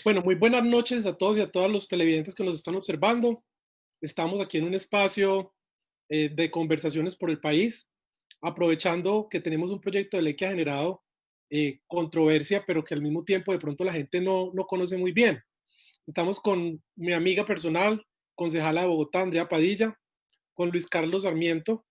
Bueno, muy buenas noches a todos y a todas los televidentes que nos están observando. Estamos aquí en un espacio de conversaciones por el país, aprovechando que tenemos un proyecto de ley que ha generado controversia, pero que al mismo tiempo de pronto la gente no conoce muy bien. Estamos con mi amiga personal, concejala de Bogotá, Andrea Padilla, con Luis Carlos Sarmiento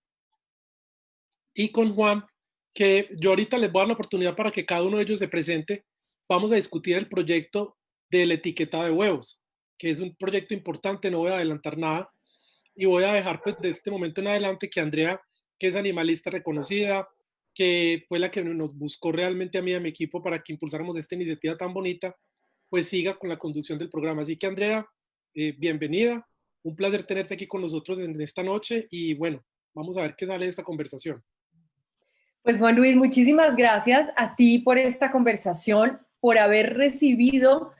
y con Juan, que yo ahorita les voy a dar la oportunidad para que cada uno de ellos se presente. Vamos a discutir el proyecto del etiquetado de huevos, que es un proyecto importante, no voy a adelantar nada, y voy a dejar pues de este momento en adelante que Andrea, que es animalista reconocida, que fue la que nos buscó realmente a mí y a mi equipo para que impulsáramos esta iniciativa tan bonita, pues siga con la conducción del programa. Así que Andrea, bienvenida, un placer tenerte aquí con nosotros en esta noche y bueno, vamos a ver qué sale de esta conversación. Pues Juan Luis, muchísimas gracias a ti por esta conversación, por haber recibido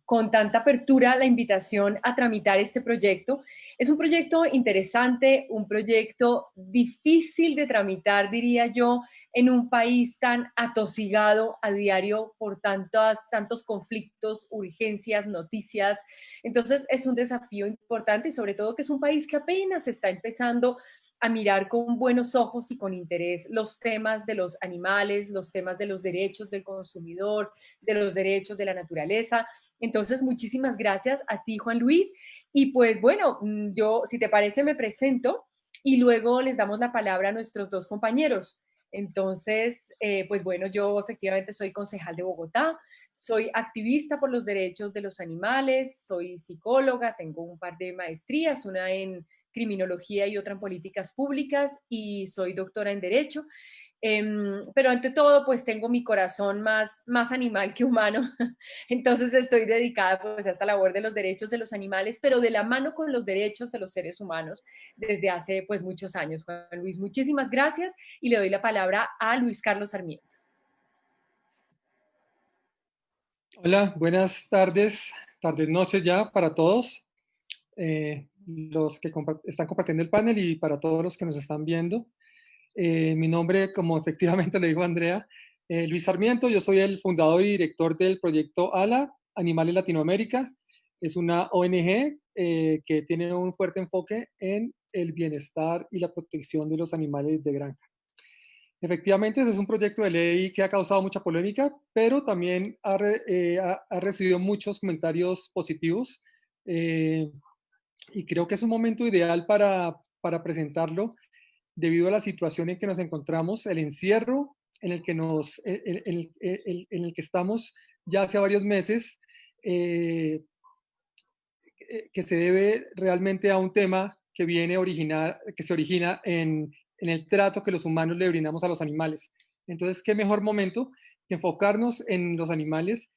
con tanta apertura la invitación a tramitar este proyecto. Es un proyecto interesante, un proyecto difícil de tramitar, diría yo, en un país tan atosigado a diario por tantos conflictos, urgencias, noticias. Entonces es un desafío importante y sobre todo que es un país que apenas está empezando a mirar con buenos ojos y con interés los temas de los animales, los temas de los derechos del consumidor, de los derechos de la naturaleza. Entonces, muchísimas gracias a ti, Juan Luis. Y pues bueno, yo, si te parece, me presento y luego les damos la palabra a nuestros dos compañeros. Entonces, pues bueno, yo efectivamente soy concejal de Bogotá, soy activista por los derechos de los animales, soy psicóloga, tengo un par de maestrías, una en criminología y otra en políticas públicas y soy doctora en Derecho. Pero ante todo, pues tengo mi corazón más animal que humano. Entonces estoy dedicada pues a esta labor de los derechos de los animales, pero de la mano con los derechos de los seres humanos desde hace pues muchos años. Juan Luis, muchísimas gracias y le doy la palabra a Luis Carlos Sarmiento. Hola, buenas tardes, noches ya para todos los que están compartiendo el panel y para todos los que nos están viendo. Mi nombre, como efectivamente le dijo Andrea, Luis Sarmiento, yo soy el fundador y director del proyecto ALA, Animales Latinoamérica. Es una ONG que tiene un fuerte enfoque en el bienestar y la protección de los animales de granja. Efectivamente, ese es un proyecto de ley que ha causado mucha polémica, pero también ha recibido muchos comentarios positivos y creo que es un momento ideal para presentarlo debido a la situación en que nos encontramos, el encierro en el que, en el que estamos ya hace varios meses, que se debe realmente a un tema que que se origina en el trato que los humanos le brindamos a los animales. Entonces, ¿qué mejor momento que enfocarnos en los animales,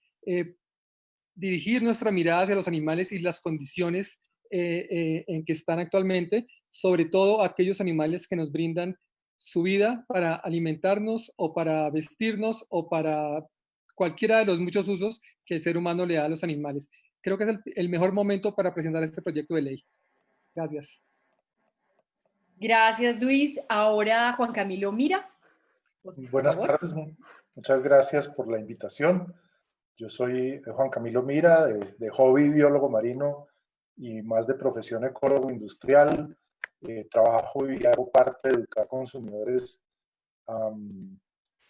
dirigir nuestra mirada hacia los animales y las condiciones en que están actualmente, sobre todo aquellos animales que nos brindan su vida para alimentarnos o para vestirnos o para cualquiera de los muchos usos que el ser humano le da a los animales. Creo que es el mejor momento para presentar este proyecto de ley. Gracias. Gracias, Luis. Ahora Juan Camilo Mira. Buenas tardes, muchas gracias por la invitación. Yo soy Juan Camilo Mira, de hobby biólogo marino y más de profesión ecólogo industrial. Trabajo y hago parte de Educar Consumidores,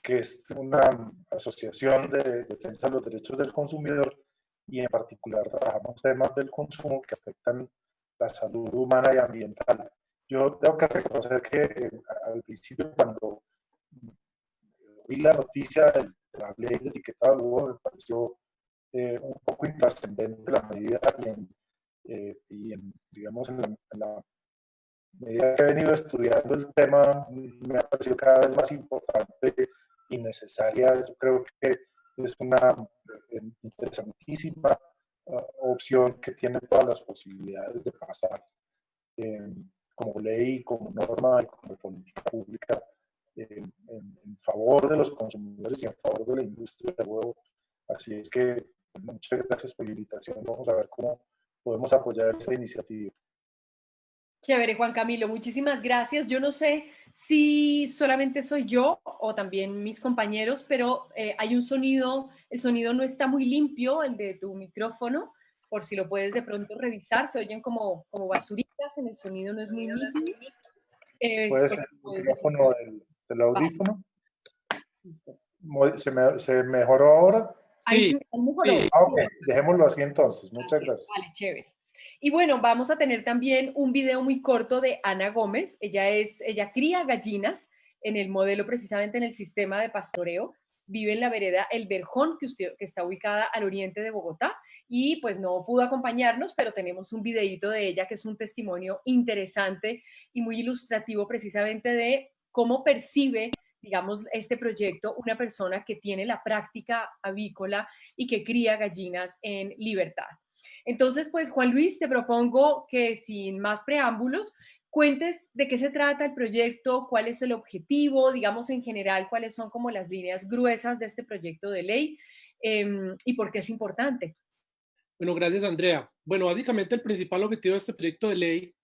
que es una asociación de defensa de los derechos del consumidor, y en particular trabajamos temas del consumo que afectan la salud humana y ambiental. Yo tengo que reconocer que al principio, cuando vi la noticia de la ley de etiquetado de huevo, me pareció un poco intrascendente la medida digamos, en la medida que he venido estudiando el tema, me ha parecido cada vez más importante y necesaria. Yo creo que es una interesantísima opción que tiene todas las posibilidades de pasar como ley, como norma y como política pública en favor de los consumidores y en favor de la industria del huevo. Así es que muchas gracias por la invitación. Vamos a ver cómo podemos apoyar esta iniciativa. Chévere, Juan Camilo, muchísimas gracias. Yo no sé si solamente soy yo o también mis compañeros, pero hay un sonido, el sonido no está muy limpio, el de tu micrófono, por si lo puedes de pronto revisar, se oyen como basuritas, en el sonido no es muy nítido. Es Puede por ser si el puedes de micrófono pronto del bajar. audífono. ¿Se mejoró ahora? Ahí sí Sí, me mejoró. sí. Ah, ok, dejémoslo así entonces. Muchas Gracias, gracias. vale, chévere. Y bueno, vamos a tener también un video muy corto de Ana Gómez. Ella cría gallinas en el modelo, precisamente en el sistema de pastoreo. Vive en la vereda El Verjón, que está ubicada al oriente de Bogotá. Y pues no pudo acompañarnos, pero tenemos un videíto de ella que es un testimonio interesante y muy ilustrativo precisamente de cómo percibe, digamos, este proyecto una persona que tiene la práctica avícola y que cría gallinas en libertad. Entonces, pues Juan Luis, te propongo que sin más preámbulos, cuentes de qué se trata el proyecto, cuál es el objetivo, digamos en general, cuáles son como las líneas gruesas de este proyecto de ley y por qué es importante. Bueno, gracias, Andrea. Bueno, básicamente el principal objetivo de este proyecto de ley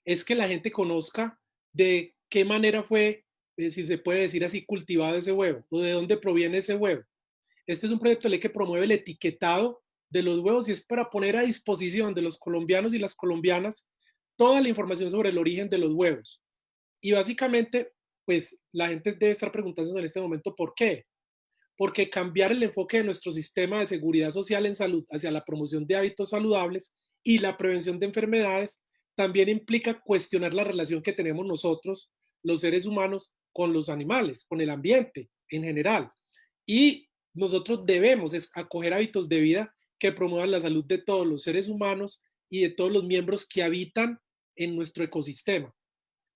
es que la gente conozca de qué manera fue, si se puede decir así, cultivado ese huevo o de dónde proviene ese huevo. Este es un proyecto de ley que promueve el etiquetado de los huevos y es para poner a disposición de los colombianos y las colombianas toda la información sobre el origen de los huevos. Y básicamente, pues la gente debe estar preguntándose en este momento por qué. Porque cambiar el enfoque de nuestro sistema de seguridad social en salud hacia la promoción de hábitos saludables y la prevención de enfermedades también implica cuestionar la relación que tenemos nosotros, los seres humanos, con los animales, con el ambiente en general. Y nosotros debemos acoger hábitos de vida que promuevan la salud de todos los seres humanos y de todos los miembros que habitan en nuestro ecosistema.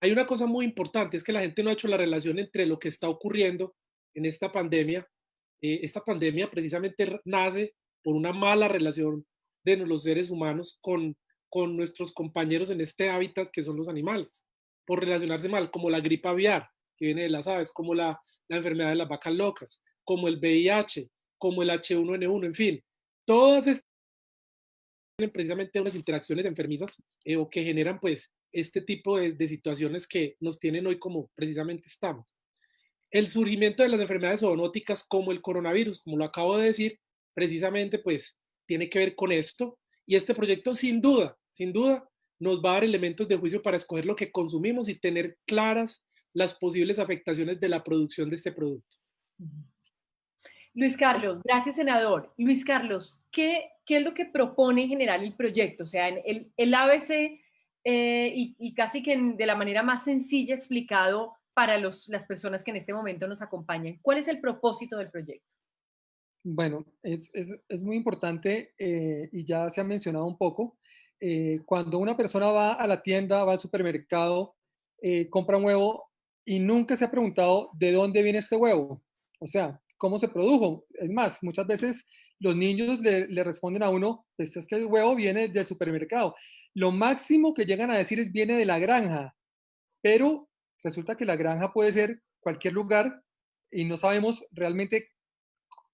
Hay una cosa muy importante, es que la gente no ha hecho la relación entre lo que está ocurriendo en esta pandemia. Esta pandemia precisamente nace por una mala relación de los seres humanos con nuestros compañeros en este hábitat que son los animales, por relacionarse mal, como la gripe aviar, que viene de las aves, como la enfermedad de las vacas locas, como el VIH, como el H1N1, en fin, todas estas tienen precisamente unas interacciones enfermizas o que generan pues este tipo de situaciones que nos tienen hoy como precisamente estamos. El surgimiento de las enfermedades zoonóticas como el coronavirus, como lo acabo de decir, precisamente pues tiene que ver con esto y este proyecto sin duda nos va a dar elementos de juicio para escoger lo que consumimos y tener claras las posibles afectaciones de la producción de este producto. Luis Carlos, gracias, senador. Luis Carlos, ¿qué es lo que propone en general el proyecto? O sea, el ABC y casi que de la manera más sencilla explicado para las personas que en este momento nos acompañan. ¿Cuál es el propósito del proyecto? Bueno, es muy importante y ya se ha mencionado un poco. Cuando una persona va a la tienda, va al supermercado, compra un huevo y nunca se ha preguntado de dónde viene este huevo. O sea, cómo se produjo. Es más, muchas veces los niños le responden a uno, pues es que el huevo viene del supermercado. Lo máximo que llegan a decir es viene de la granja, pero resulta que la granja puede ser cualquier lugar y no sabemos realmente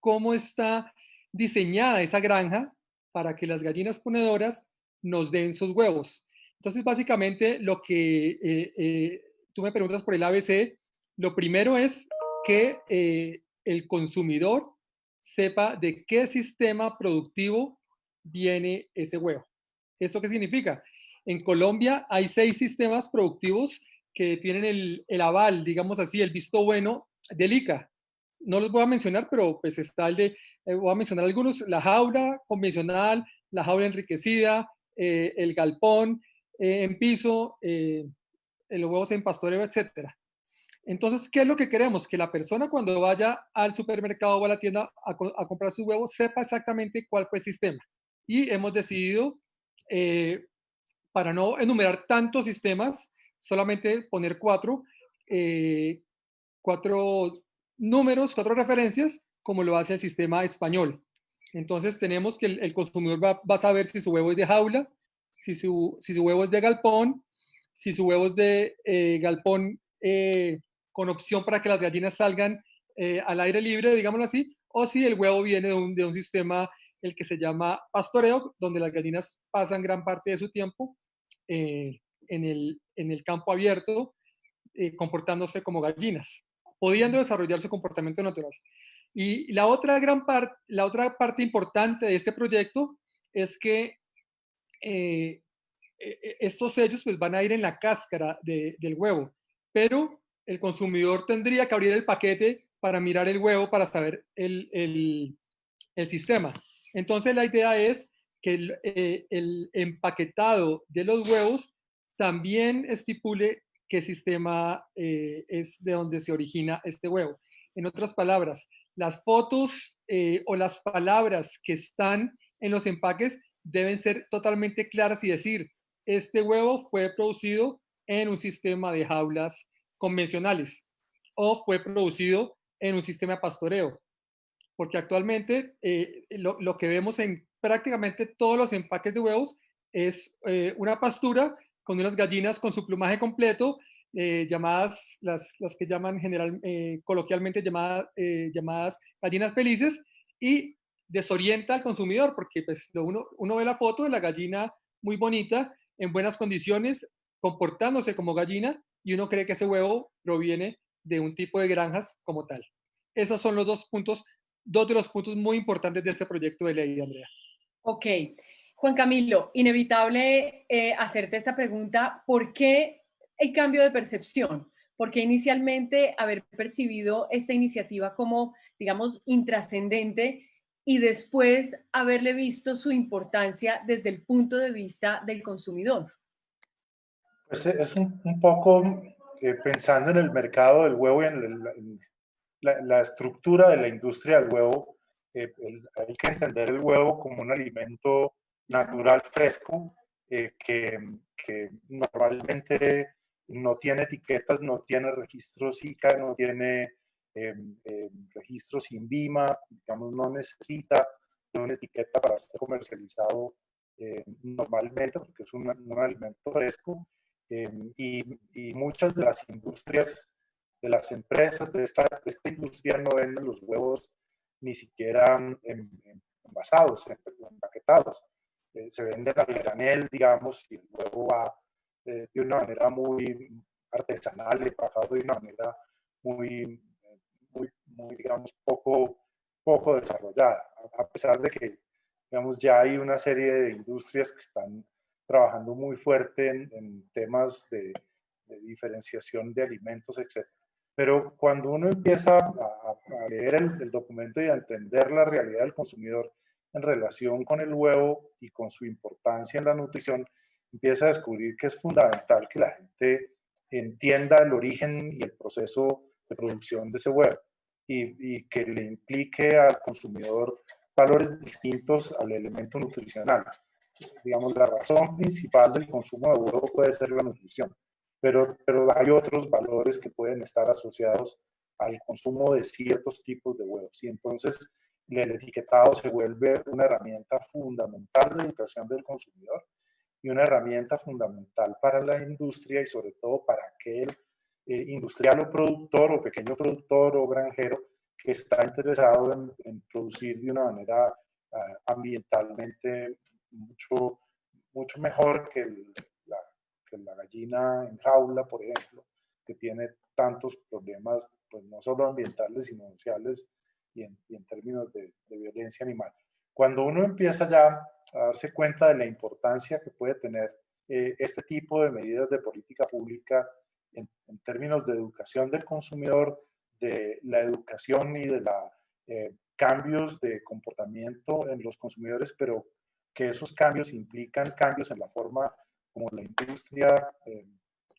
cómo está diseñada esa granja para que las gallinas ponedoras nos den sus huevos. Entonces, básicamente, lo que tú me preguntas por el ABC, lo primero es que el consumidor sepa de qué sistema productivo viene ese huevo. ¿Esto qué significa? En Colombia hay 6 sistemas productivos que tienen el aval, digamos así, el visto bueno del ICA. No los voy a mencionar, pero pues está el de, voy a mencionar algunos, la jaula convencional, la jaula enriquecida, el galpón en piso, los huevos en pastoreo, etcétera. Entonces, ¿qué es lo que queremos? Que la persona cuando vaya al supermercado o a la tienda a comprar sus huevos sepa exactamente cuál fue el sistema. Y hemos decidido, para no enumerar tantos sistemas, solamente poner 4, 4 números, 4 referencias, como lo hace el sistema español. Entonces tenemos que el consumidor va a saber si su huevo es de jaula, si su huevo es de galpón, si su huevo es de galpón con opción para que las gallinas salgan al aire libre, digámoslo así, o si el huevo viene de un sistema, el que se llama pastoreo, donde las gallinas pasan gran parte de su tiempo en en el campo abierto, comportándose como gallinas, pudiendo desarrollar su comportamiento natural. Y la otra parte importante de este proyecto es que estos sellos pues, van a ir en la cáscara del huevo, pero el consumidor tendría que abrir el paquete para mirar el huevo para saber el sistema. Entonces la idea es que el empaquetado de los huevos también estipule qué sistema es de donde se origina este huevo. En otras palabras, las fotos o las palabras que están en los empaques deben ser totalmente claras y decir, este huevo fue producido en un sistema de jaulas convencionales o fue producido en un sistema de pastoreo. Porque actualmente lo que vemos en prácticamente todos los empaques de huevos es una pastura con unas gallinas con su plumaje completo, llamadas, las que llaman coloquialmente llamadas gallinas felices, y desorienta al consumidor porque pues, uno ve la foto de la gallina muy bonita, en buenas condiciones, comportándose como gallina, y uno cree que ese huevo proviene de un tipo de granjas como tal. Esos son los dos de los puntos muy importantes de este proyecto de ley, Andrea. Ok. Juan Camilo, inevitable hacerte esta pregunta, ¿por qué el cambio de percepción? ¿Por qué inicialmente haber percibido esta iniciativa como, digamos, intrascendente y después haberle visto su importancia desde el punto de vista del consumidor? Pues es un poco pensando en el mercado del huevo y en la estructura de la industria del huevo. Hay que entender el huevo como un alimento natural fresco que normalmente no tiene etiquetas, no tiene registros ICA, no tiene registros INVIMA, digamos, no necesita una etiqueta para ser comercializado normalmente porque es un alimento fresco. Y muchas de las industrias, de las empresas de esta industria no venden los huevos ni siquiera envasados, empaquetados. Se venden a granel, digamos, y el huevo va de una manera muy artesanal, empacado de una manera muy, digamos, poco desarrollada, a pesar de que, digamos, ya hay una serie de industrias que están trabajando muy fuerte en temas de diferenciación de alimentos, etc. Pero cuando uno empieza a leer el documento y a entender la realidad del consumidor en relación con el huevo y con su importancia en la nutrición, empieza a descubrir que es fundamental que la gente entienda el origen y el proceso de producción de ese huevo y que le implique al consumidor valores distintos al elemento nutricional. Digamos, la razón principal del consumo de huevo puede ser la nutrición, pero hay otros valores que pueden estar asociados al consumo de ciertos tipos de huevos. Y entonces el etiquetado se vuelve una herramienta fundamental de educación del consumidor y una herramienta fundamental para la industria y sobre todo para aquel industrial o productor o pequeño productor o granjero que está interesado en producir de una manera ambientalmente mucho mejor que la gallina en jaula, por ejemplo, que tiene tantos problemas, pues no solo ambientales, sino sociales y en términos de violencia animal. Cuando uno empieza ya a darse cuenta de la importancia que puede tener este tipo de medidas de política pública en términos de educación del consumidor, de la educación y de la cambios de comportamiento en los consumidores, pero que esos cambios implican cambios en la forma como la industria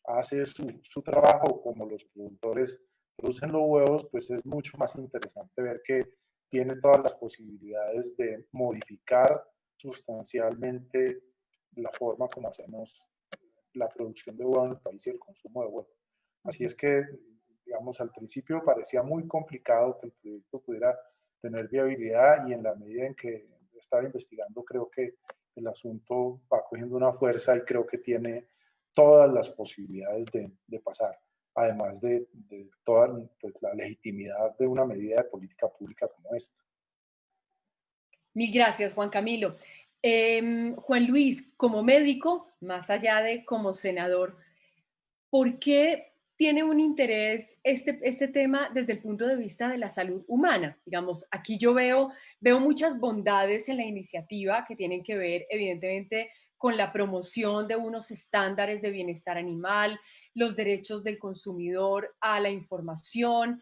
hace su trabajo, como los productores producen los huevos, pues es mucho más interesante ver que tiene todas las posibilidades de modificar sustancialmente la forma como hacemos la producción de huevo en el país y el consumo de huevo. Así es que, digamos, al principio parecía muy complicado que el proyecto pudiera tener viabilidad y en la medida en que estaba investigando creo que el asunto va cogiendo una fuerza y creo que tiene todas las posibilidades de pasar, además de toda pues, la legitimidad de una medida de política pública como esta. Mil gracias, Juan Camilo. Juan Luis, como médico, más allá de como senador, ¿por qué tiene un interés este tema desde el punto de vista de la salud humana? Digamos, aquí yo veo muchas bondades en la iniciativa que tienen que ver, evidentemente, con la promoción de unos estándares de bienestar animal, los derechos del consumidor a la información.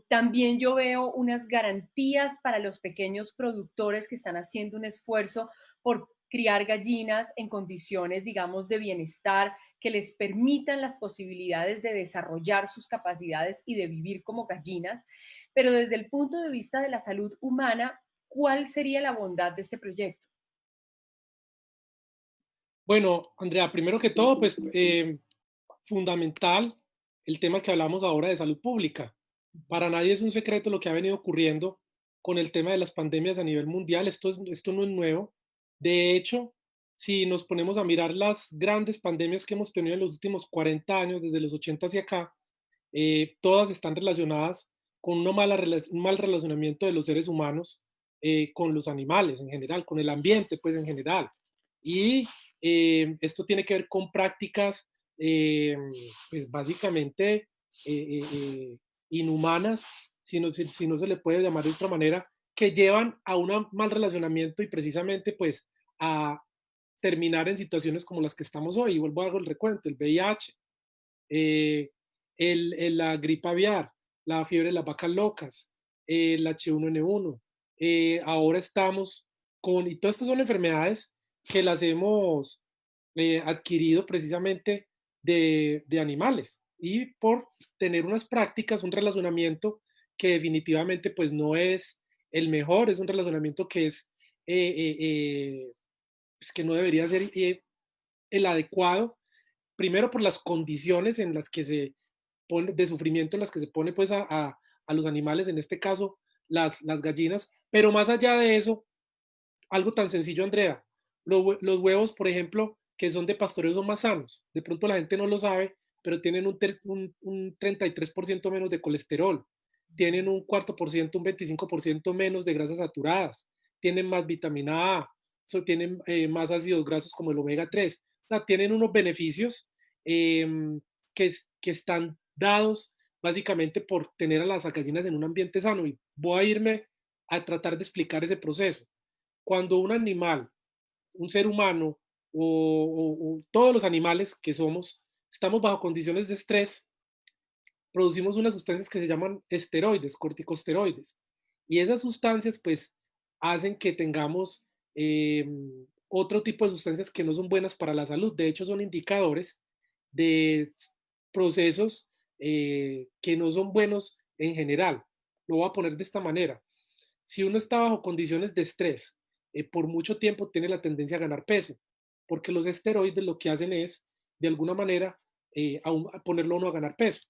También yo veo unas garantías para los pequeños productores que están haciendo un esfuerzo por criar gallinas en condiciones, digamos, de bienestar que les permitan las posibilidades de desarrollar sus capacidades y de vivir como gallinas. Pero desde el punto de vista de la salud humana, ¿cuál sería la bondad de este proyecto? Bueno, Andrea, primero que todo, pues fundamental el tema que hablamos ahora de salud pública. Para nadie es un secreto lo que ha venido ocurriendo con el tema de las pandemias a nivel mundial. Esto no es nuevo. De hecho, si nos ponemos a mirar las grandes pandemias que hemos tenido en los últimos 40 años, desde los 80 hacia acá, todas están relacionadas con un mal relacionamiento de los seres humanos con los animales en general, con el ambiente pues en general. Y esto tiene que ver con prácticas pues básicamente inhumanas, si no se le puede llamar de otra manera, que llevan a un mal relacionamiento y precisamente pues a terminar en situaciones como las que estamos hoy. Y vuelvo a hacer el recuento, el VIH, eh, la gripe aviar, la fiebre de las vacas locas, el H1N1. Ahora estamos y todas estas son enfermedades que las hemos adquirido precisamente de animales y por tener unas prácticas, un relacionamiento que definitivamente pues no es el mejor, es un relacionamiento que es que no debería ser el adecuado, primero por las condiciones en las que se pone, de sufrimiento en las que se pone pues a los animales, en este caso las gallinas, pero más allá de eso, algo tan sencillo, Andrea, los huevos, por ejemplo, que son de pastoreo son más sanos. De pronto la gente no lo sabe, pero tienen un 33% menos de colesterol, tienen un cuarto por ciento, un 25% menos de grasas saturadas, tienen más vitamina A, tienen más ácidos grasos como el omega 3. O sea, tienen unos beneficios eh, que están dados básicamente por tener a las gallinas en un ambiente sano. Y voy a irme a tratar de explicar ese proceso. Cuando un animal, un ser humano o todos los animales que somos, estamos bajo condiciones de estrés, producimos unas sustancias que se llaman esteroides, corticosteroides. Y esas sustancias pues hacen que tengamos otro tipo de sustancias que no son buenas para la salud. De hecho, son indicadores de procesos que no son buenos en general. Lo voy a poner de esta manera. Si uno está bajo condiciones de estrés, por mucho tiempo tiene la tendencia a ganar peso, porque los esteroides lo que hacen es, de alguna manera, a ponerlo uno a ganar peso.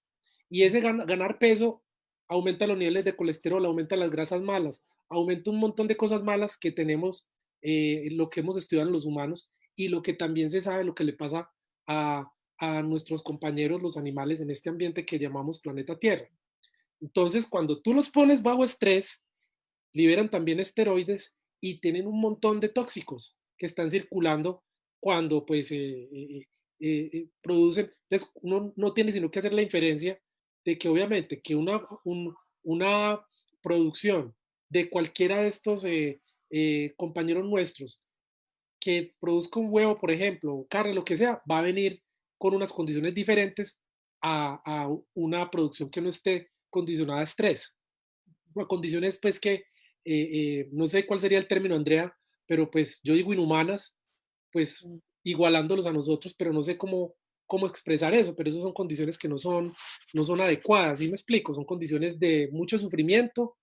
Y ese ganar peso aumenta los niveles de colesterol, aumenta las grasas malas, aumenta un montón de cosas malas que tenemos, lo que hemos estudiado en los humanos y lo que también se sabe, lo que le pasa a nuestros compañeros, los animales, en este ambiente que llamamos planeta Tierra. Entonces, cuando tú los pones bajo estrés, liberan también esteroides y tienen un montón de tóxicos que están circulando cuando pues producen. Entonces uno no tiene sino que hacer la inferencia de que obviamente que una producción de cualquiera de estos compañeros nuestros que produzca un huevo, por ejemplo, o carne, lo que sea, va a venir con unas condiciones diferentes a una producción que no esté condicionada a estrés. A condiciones pues que no sé cuál sería el término, Andrea, pero pues yo digo inhumanas, pues igualándolos a nosotros, pero no sé cómo expresar eso, pero eso son condiciones que no son adecuadas, ¿sí me explico? Son condiciones de mucho sufrimiento,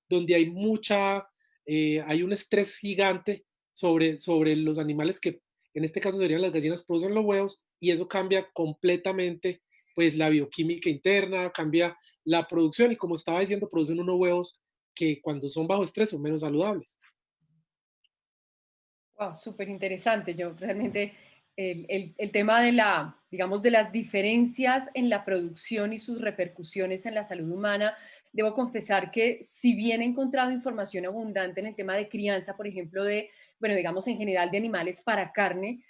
donde hay un estrés gigante sobre los animales que en este caso serían las gallinas, producen los huevos y eso cambia completamente pues la bioquímica interna, cambia la producción y como estaba diciendo, producen unos huevos que cuando son bajo estrés son menos saludables. Wow, súper interesante. Yo realmente el tema de digamos, de las diferencias en la producción y sus repercusiones en la salud humana, debo confesar que si bien he encontrado información abundante en el tema de crianza, por ejemplo, de bueno, digamos en general de animales para carne,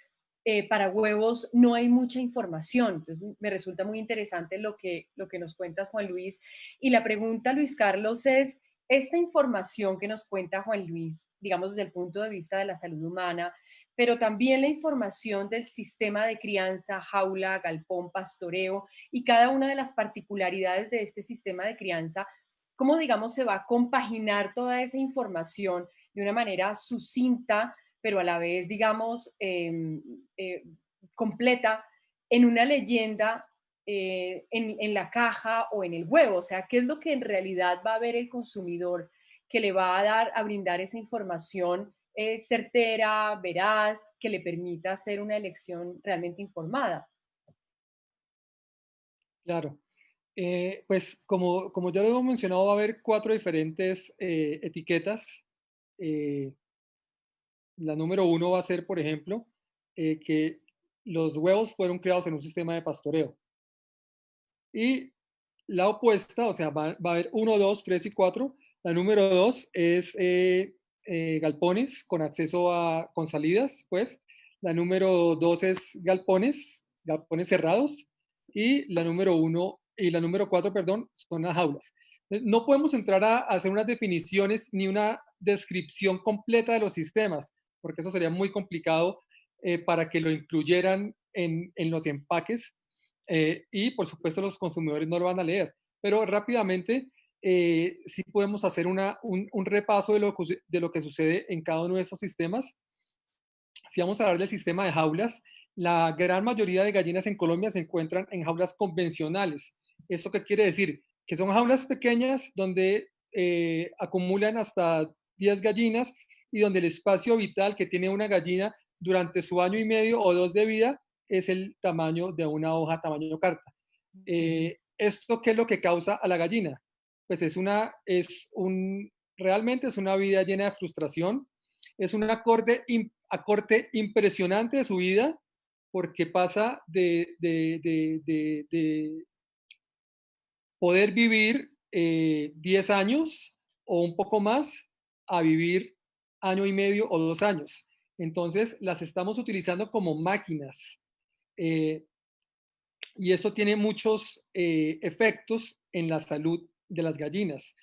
para huevos no hay mucha información. Entonces me resulta muy interesante lo que nos cuentas, Juan Luis. Y la pregunta, Luis Carlos, es, esta información que nos cuenta Juan Luis, digamos desde el punto de vista de la salud humana, pero también la información del sistema de crianza, jaula, galpón, pastoreo y cada una de las particularidades de este sistema de crianza, cómo, digamos, se va a compaginar toda esa información de una manera sucinta, pero a la vez, digamos, completa en una leyenda, en la caja o en el huevo. O sea, ¿qué es lo que en realidad va a ver el consumidor que le va a dar, a brindar esa información certera, veraz, que le permita hacer una elección realmente informada? Claro. Pues como ya lo hemos mencionado, va a haber 4 diferentes etiquetas. La número 1 va a ser, por ejemplo, que los huevos fueron criados en un sistema de pastoreo. Y la opuesta, o sea, va a haber 1, 2, 3 y 4. La número 2 es galpones con acceso con salidas, pues. La número 2 es galpones cerrados. Y la número 1 y la número 4, perdón, son las jaulas. No podemos entrar a hacer unas definiciones ni una descripción completa de los sistemas, porque eso sería muy complicado para que lo incluyeran en los empaques y por supuesto los consumidores no lo van a leer. Pero rápidamente sí podemos hacer un repaso de lo que sucede en cada uno de estos sistemas. Si vamos a hablar del sistema de jaulas, la gran mayoría de gallinas en Colombia se encuentran en jaulas convencionales. ¿Esto qué quiere decir? Que son jaulas pequeñas donde acumulan hasta 10 gallinas y donde el espacio vital que tiene una gallina durante su año y medio o 2 de vida es el tamaño de una hoja, tamaño carta. ¿Esto qué es lo que causa a la gallina? Pues realmente es una vida llena de frustración, es un acorte impresionante de su vida, porque pasa de poder vivir 10 años o un poco más a vivir año y medio o 2 años. Entonces, las estamos utilizando como máquinas. Y esto tiene muchos efectos en la salud de las gallinas.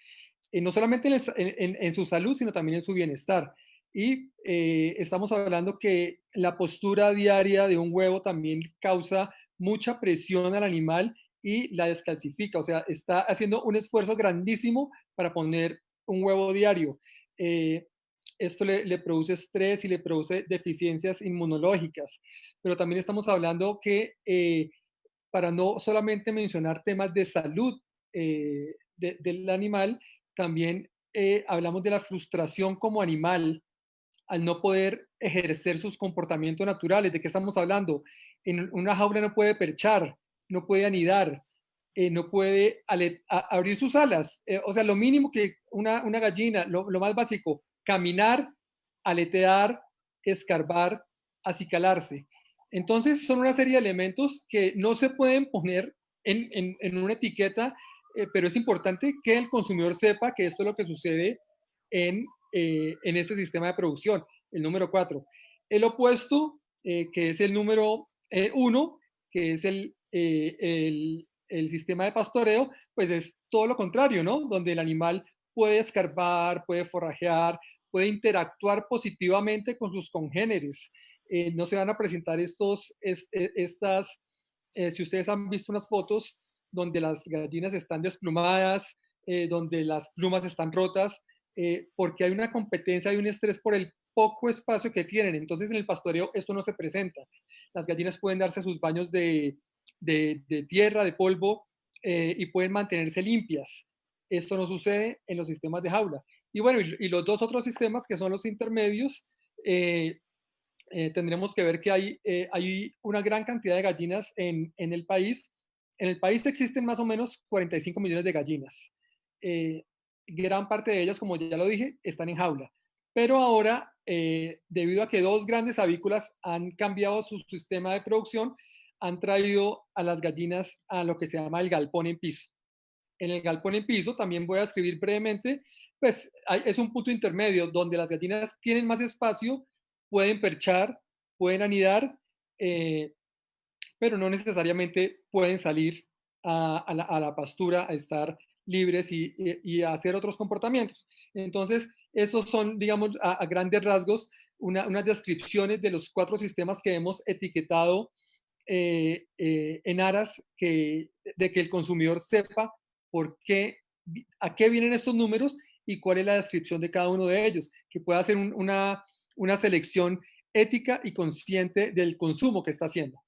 No solamente en su salud, sino también en su bienestar. Y estamos hablando que la postura diaria de un huevo también causa mucha presión al animal y la descalcifica. O sea, está haciendo un esfuerzo grandísimo para poner un huevo diario. Esto le produce estrés y le produce deficiencias inmunológicas. Pero también estamos hablando que, para no solamente mencionar temas de salud del animal, también hablamos de la frustración como animal al no poder ejercer sus comportamientos naturales. ¿De qué estamos hablando? En una jaula no puede perchar, no puede anidar, no puede abrir sus alas. O sea, lo mínimo que una gallina, lo más básico, caminar, aletear, escarbar, acicalarse. Entonces, son una serie de elementos que no se pueden poner en una etiqueta, pero es importante que el consumidor sepa que esto es lo que sucede en este sistema de producción, el número 4. El opuesto, que es el número 1, que es el sistema de pastoreo, pues es todo lo contrario, ¿no? Donde el animal puede escarbar, puede forrajear, puede interactuar positivamente con sus congéneres. No se van a presentar si ustedes han visto unas fotos donde las gallinas están desplumadas, donde las plumas están rotas, porque hay una competencia y un estrés por el poco espacio que tienen. Entonces, en el pastoreo esto no se presenta. Las gallinas pueden darse sus baños de tierra, de polvo, y pueden mantenerse limpias. Esto no sucede en los sistemas de jaula. Y bueno, y los dos otros sistemas, que son los intermedios, tendremos que ver que hay una gran cantidad de gallinas en el país. En el país existen más o menos 45 millones de gallinas. Gran parte de ellas, como ya lo dije, están en jaula. Pero ahora, debido a que 2 grandes avícolas han cambiado su sistema de producción, han traído a las gallinas a lo que se llama el galpón en piso. En el galpón en piso, también voy a escribir brevemente, pues es un punto intermedio donde las gallinas tienen más espacio, pueden perchar, pueden anidar, pero no necesariamente pueden salir a la pastura a estar libres y a hacer otros comportamientos. Entonces, esos son, digamos, a grandes rasgos, unas descripciones de los 4 sistemas que hemos etiquetado en aras de que el consumidor sepa por qué, a qué vienen estos números y cuál es la descripción de cada uno de ellos, que pueda hacer una selección ética y consciente del consumo que está haciendo.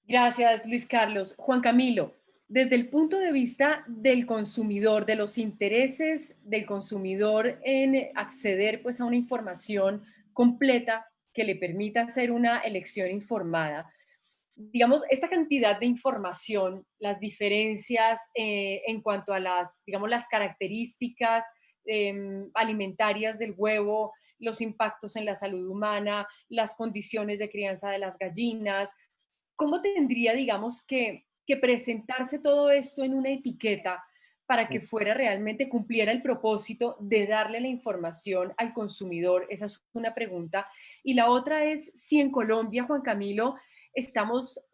Gracias, Luis Carlos. Juan Camilo, desde el punto de vista del consumidor, de los intereses del consumidor en acceder pues, a una información completa que le permita hacer una elección informada, digamos, esta cantidad de información, las diferencias en cuanto a las, digamos, las características alimentarias del huevo, los impactos en la salud humana, las condiciones de crianza de las gallinas, ¿cómo tendría, digamos, que presentarse todo esto en una etiqueta para que fuera realmente cumpliera el propósito de darle la información al consumidor? Esa es una pregunta. Y la otra es si en Colombia, Juan Camilo, estamos,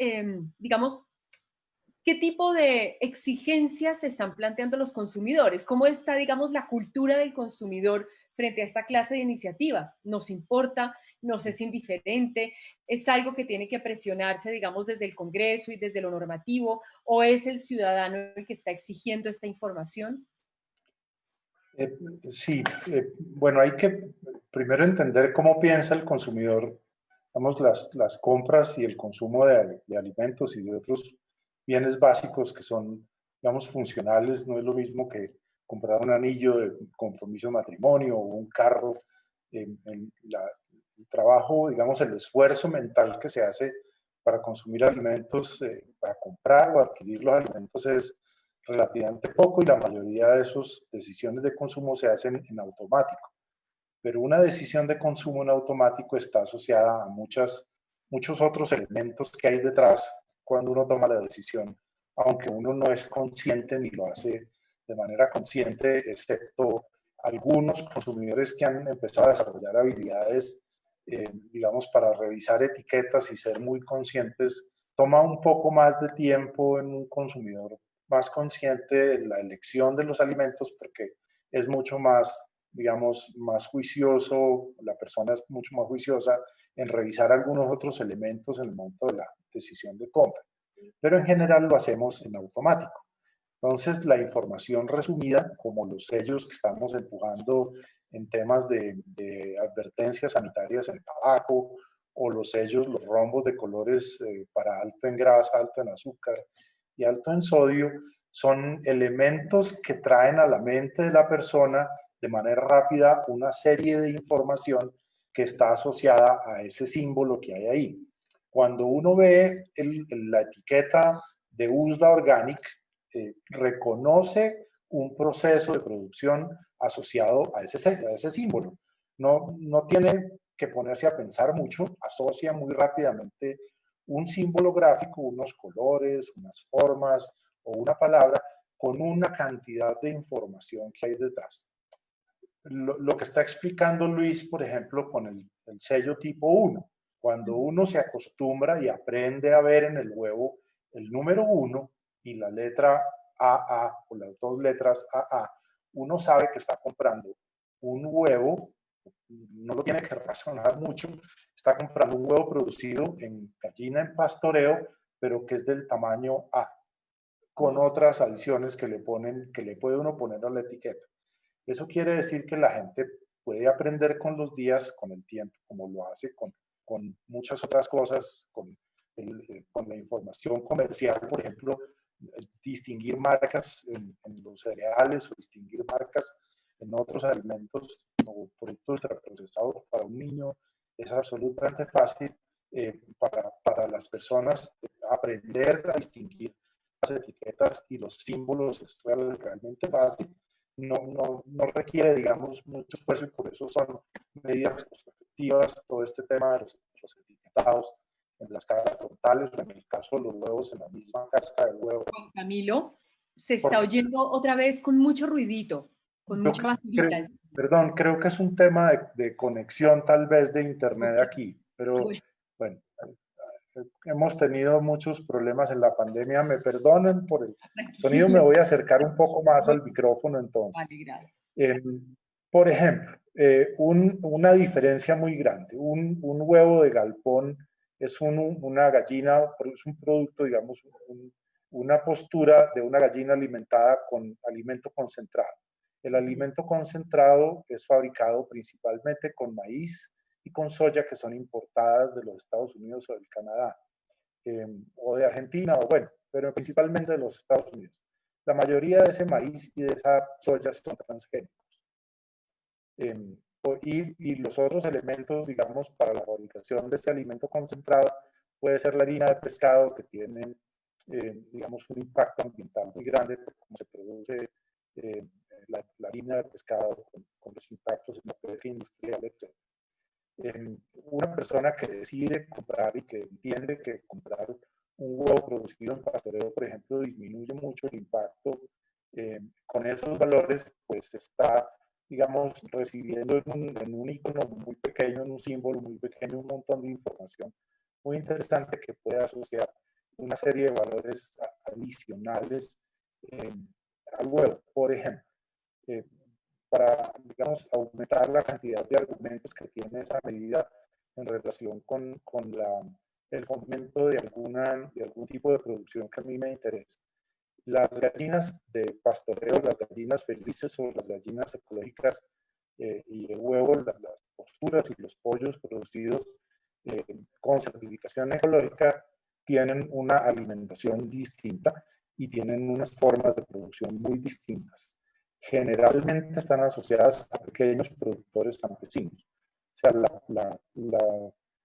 digamos, ¿qué tipo de exigencias se están planteando los consumidores? ¿Cómo está, digamos, la cultura del consumidor frente a esta clase de iniciativas? ¿Nos importa? ¿Nos es indiferente? ¿Es algo que tiene que presionarse, digamos, desde el Congreso y desde lo normativo? ¿O es el ciudadano el que está exigiendo esta información? Sí, bueno, hay que primero entender cómo piensa el consumidor, vamos, las compras y el consumo de alimentos y de otros bienes básicos que son, digamos, funcionales. No es lo mismo que comprar un anillo de compromiso de matrimonio o un carro. El trabajo, digamos, el esfuerzo mental que se hace para consumir alimentos, para comprar o adquirir los alimentos es relativamente poco y la mayoría de esas decisiones de consumo se hacen en automático. Pero una decisión de consumo en automático está asociada a muchos otros elementos que hay detrás cuando uno toma la decisión, aunque uno no es consciente ni lo hace de manera consciente, excepto algunos consumidores que han empezado a desarrollar habilidades, digamos, para revisar etiquetas y ser muy conscientes. Toma un poco más de tiempo en un consumidor más consciente de la elección de los alimentos porque es mucho más, digamos, más juicioso, la persona es mucho más juiciosa en revisar algunos otros elementos en el momento de la decisión de compra. Pero en general lo hacemos en automático. Entonces, la información resumida, como los sellos que estamos empujando en temas de advertencias sanitarias en tabaco, o los sellos, los rombos de colores para alto en grasa, alto en azúcar y alto en sodio, son elementos que traen a la mente de la persona de manera rápida una serie de información que está asociada a ese símbolo que hay ahí. Cuando uno ve la etiqueta de USDA Organic, reconoce un proceso de producción asociado a ese símbolo. No tiene que ponerse a pensar mucho, asocia muy rápidamente un símbolo gráfico, unos colores, unas formas o una palabra con una cantidad de información que hay detrás. Lo que está explicando Luis, por ejemplo, con el sello tipo 1, cuando uno se acostumbra y aprende a ver en el huevo el número 1 y la letra AA o las dos letras AA, uno sabe que está comprando un huevo, no lo tiene que razonar mucho, está comprando un huevo producido en gallina en pastoreo, pero que es del tamaño A, con otras adiciones que le puede uno poner a la etiqueta. Eso quiere decir que la gente puede aprender con los días, con el tiempo, como lo hace con muchas otras cosas, con la información comercial, por ejemplo, distinguir marcas en los cereales o distinguir marcas en otros alimentos o productos ultraprocesados para un niño es absolutamente fácil para las personas aprender a distinguir las etiquetas y los símbolos es realmente fácil. No requiere, digamos, mucho esfuerzo y por eso son medidas efectivas todo este tema de los etiquetados en las caras frontales o en el caso de los huevos en la misma cáscara del huevo. Juan Camilo, se está oyendo otra vez con mucho ruidito. con Yo mucha facilidad. perdón, creo que es un tema de conexión tal vez de internet Ok. aquí, pero Bueno, bueno, hemos tenido muchos problemas en la pandemia. Me perdonan por el sonido, me tranquilo. voy a acercar un poco más al micrófono entonces. Vale, gracias. Por ejemplo, una diferencia muy grande, un huevo de galpón es una gallina, es un producto, digamos, una postura de una gallina alimentada con alimento concentrado. El alimento concentrado es fabricado principalmente con maíz y con soya que son importadas de los Estados Unidos o del Canadá, o de Argentina, o bueno, pero principalmente de los Estados Unidos. La mayoría de ese maíz y de esa soya son transgénicos. Y los otros elementos, digamos, para la fabricación de este alimento concentrado, puede ser la harina de pescado, que tiene, digamos, un impacto ambiental muy grande por cómo se produce la harina de pescado, con los impactos en la pesca industrial, etc. Una persona que decide comprar y que entiende que comprar un huevo producido en pastoreo, por ejemplo, disminuye mucho el impacto con esos valores, pues está, digamos, recibiendo en un icono muy pequeño, en un símbolo muy pequeño, un montón de información muy interesante que puede asociar una serie de valores adicionales al huevo. Por ejemplo, para, digamos, aumentar la cantidad de argumentos que tiene esa medida en relación con el fomento de algún tipo de producción que a mí me interesa. Las gallinas de pastoreo, las gallinas felices o las gallinas ecológicas y el huevo, las posturas y los pollos producidos con certificación ecológica tienen una alimentación distinta y tienen unas formas de producción muy distintas. Generalmente están asociadas a pequeños productores campesinos. O sea,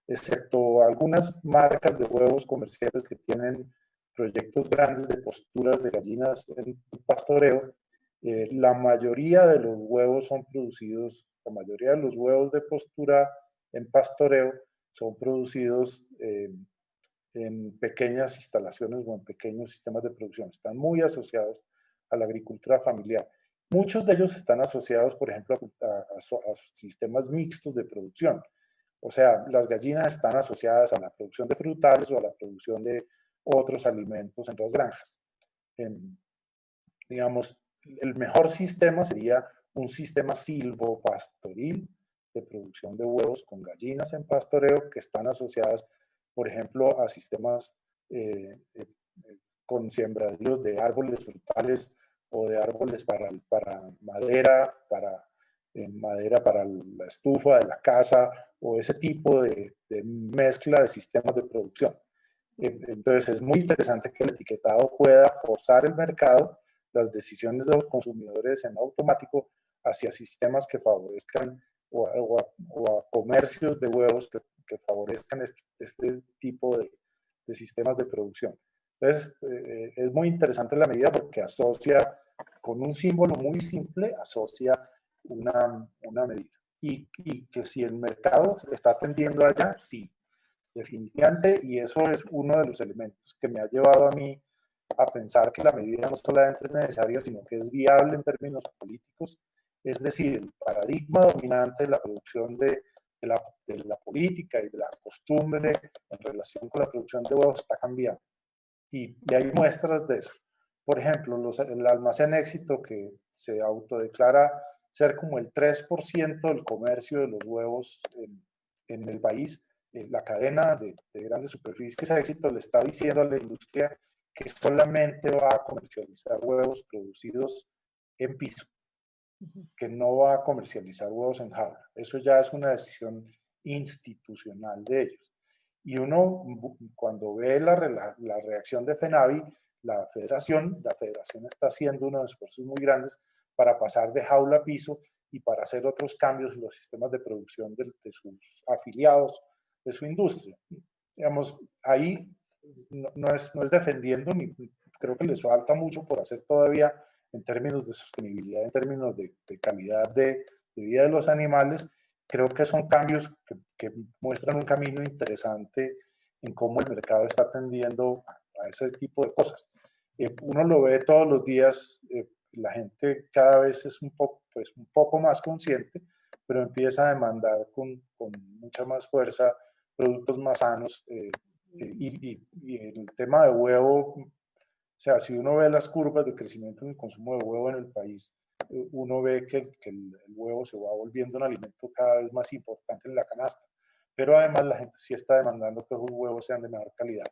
excepto algunas marcas de huevos comerciales que tienen proyectos grandes de posturas de gallinas en pastoreo, la mayoría de los huevos son producidos, la mayoría de los huevos de postura en pastoreo son producidos en pequeñas instalaciones o en pequeños sistemas de producción. Están muy asociados a la agricultura familiar. Muchos de ellos están asociados, por ejemplo, a sistemas mixtos de producción. O sea, las gallinas están asociadas a la producción de frutales o a la producción de otros alimentos en las granjas. Digamos, el mejor sistema sería un sistema silvopastoril de producción de huevos con gallinas en pastoreo que están asociadas, por ejemplo, a sistemas con sembradíos de árboles frutales o de árboles para madera, madera para la estufa de la casa o ese tipo de mezcla de sistemas de producción. Entonces es muy interesante que el etiquetado pueda forzar el mercado, las decisiones de los consumidores en automático hacia sistemas que favorezcan o a comercios de huevos que favorezcan este tipo de sistemas de producción. Entonces es muy interesante la medida porque asocia con un símbolo muy simple, asocia una medida. Y que si el mercado está tendiendo allá, sí, definitivamente, y eso es uno de los elementos que me ha llevado a mí a pensar que la medida no solamente es necesaria, sino que es viable en términos políticos. Es decir, el paradigma dominante de la producción de la política y de la costumbre en relación con la producción de huevos está cambiando. Y hay muestras de eso. Por ejemplo, el almacén Éxito, que se autodeclara ser como el 3% del comercio de los huevos en el país, la cadena de grandes superficies Éxito le está diciendo a la industria que solamente va a comercializar huevos producidos en piso, que no va a comercializar huevos en jaula. Eso ya es una decisión institucional de ellos. Y uno, cuando ve la reacción de FENAVI, la federación está haciendo unos esfuerzos muy grandes para pasar de jaula a piso y para hacer otros cambios en los sistemas de producción de sus afiliados, de su industria. Digamos, ahí no es defendiendo, creo que les falta mucho por hacer todavía en términos de sostenibilidad, en términos de calidad de vida de los animales. Creo que son cambios que muestran un camino interesante en cómo el mercado está atendiendo a ese tipo de cosas. Uno lo ve todos los días la gente cada vez es pues, un poco más consciente, pero empieza a demandar con mucha más fuerza productos más sanos. Y el tema de huevo, o sea, si uno ve las curvas de crecimiento en el consumo de huevo en el país, uno ve que el huevo se va volviendo un alimento cada vez más importante en la canasta. Pero además la gente sí está demandando que esos huevos sean de mejor calidad.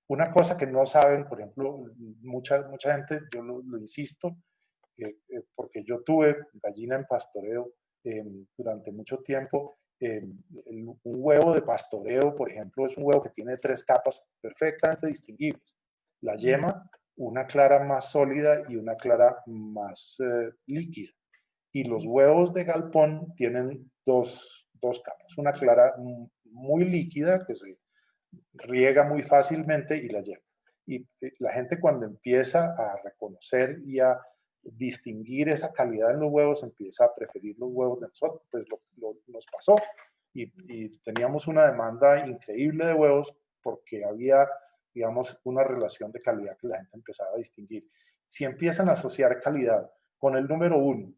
Una cosa que no saben, por ejemplo, mucha gente, yo lo insisto, porque yo tuve gallina en pastoreo durante mucho tiempo. Un huevo de pastoreo, por ejemplo, es un huevo que tiene 3 capas perfectamente distinguibles. La yema, una clara más sólida y una clara más líquida. Y los huevos de galpón tienen dos capas. Una clara muy líquida que se riega muy fácilmente y la yema. Y la gente cuando empieza a reconocer y a distinguir esa calidad en los huevos, empieza a preferir los huevos de nosotros. Pues nos pasó y teníamos una demanda increíble de huevos porque había, digamos, una relación de calidad que la gente empezaba a distinguir. Si empiezan a asociar calidad con el número 1,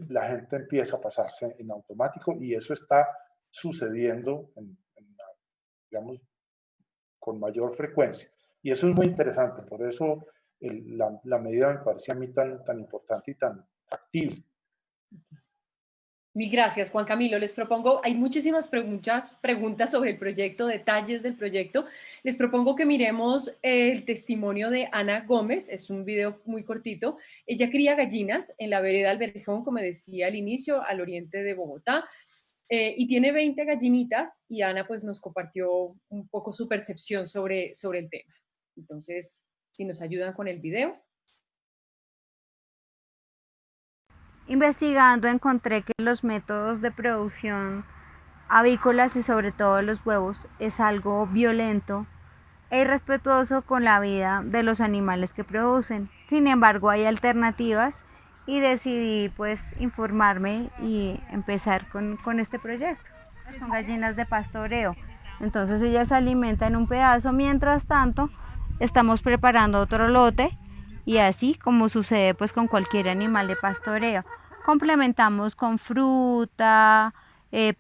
la gente empieza a pasarse en automático y eso está sucediendo digamos, con mayor frecuencia. Y eso es muy interesante, por eso la medida me parece a mí tan importante y tan factible. Mil gracias, Juan Camilo. Les propongo, hay muchísimas preguntas sobre el proyecto, detalles del proyecto. Les propongo que miremos el testimonio de Ana Gómez, es un video muy cortito. Ella cría gallinas en la vereda Alberjón, como decía al inicio, al oriente de Bogotá, y tiene 20 gallinitas y Ana pues nos compartió un poco su percepción sobre el tema. Entonces, si nos ayudan con el video. Investigando encontré que los métodos de producción avícolas y sobre todo los huevos es algo violento e irrespetuoso con la vida de los animales que producen. Sin embargo, hay alternativas y decidí pues informarme y empezar con este proyecto. Son gallinas de pastoreo, entonces ellas se alimentan un pedazo, mientras tanto estamos preparando otro lote. Y así como sucede pues con cualquier animal de pastoreo, complementamos con fruta,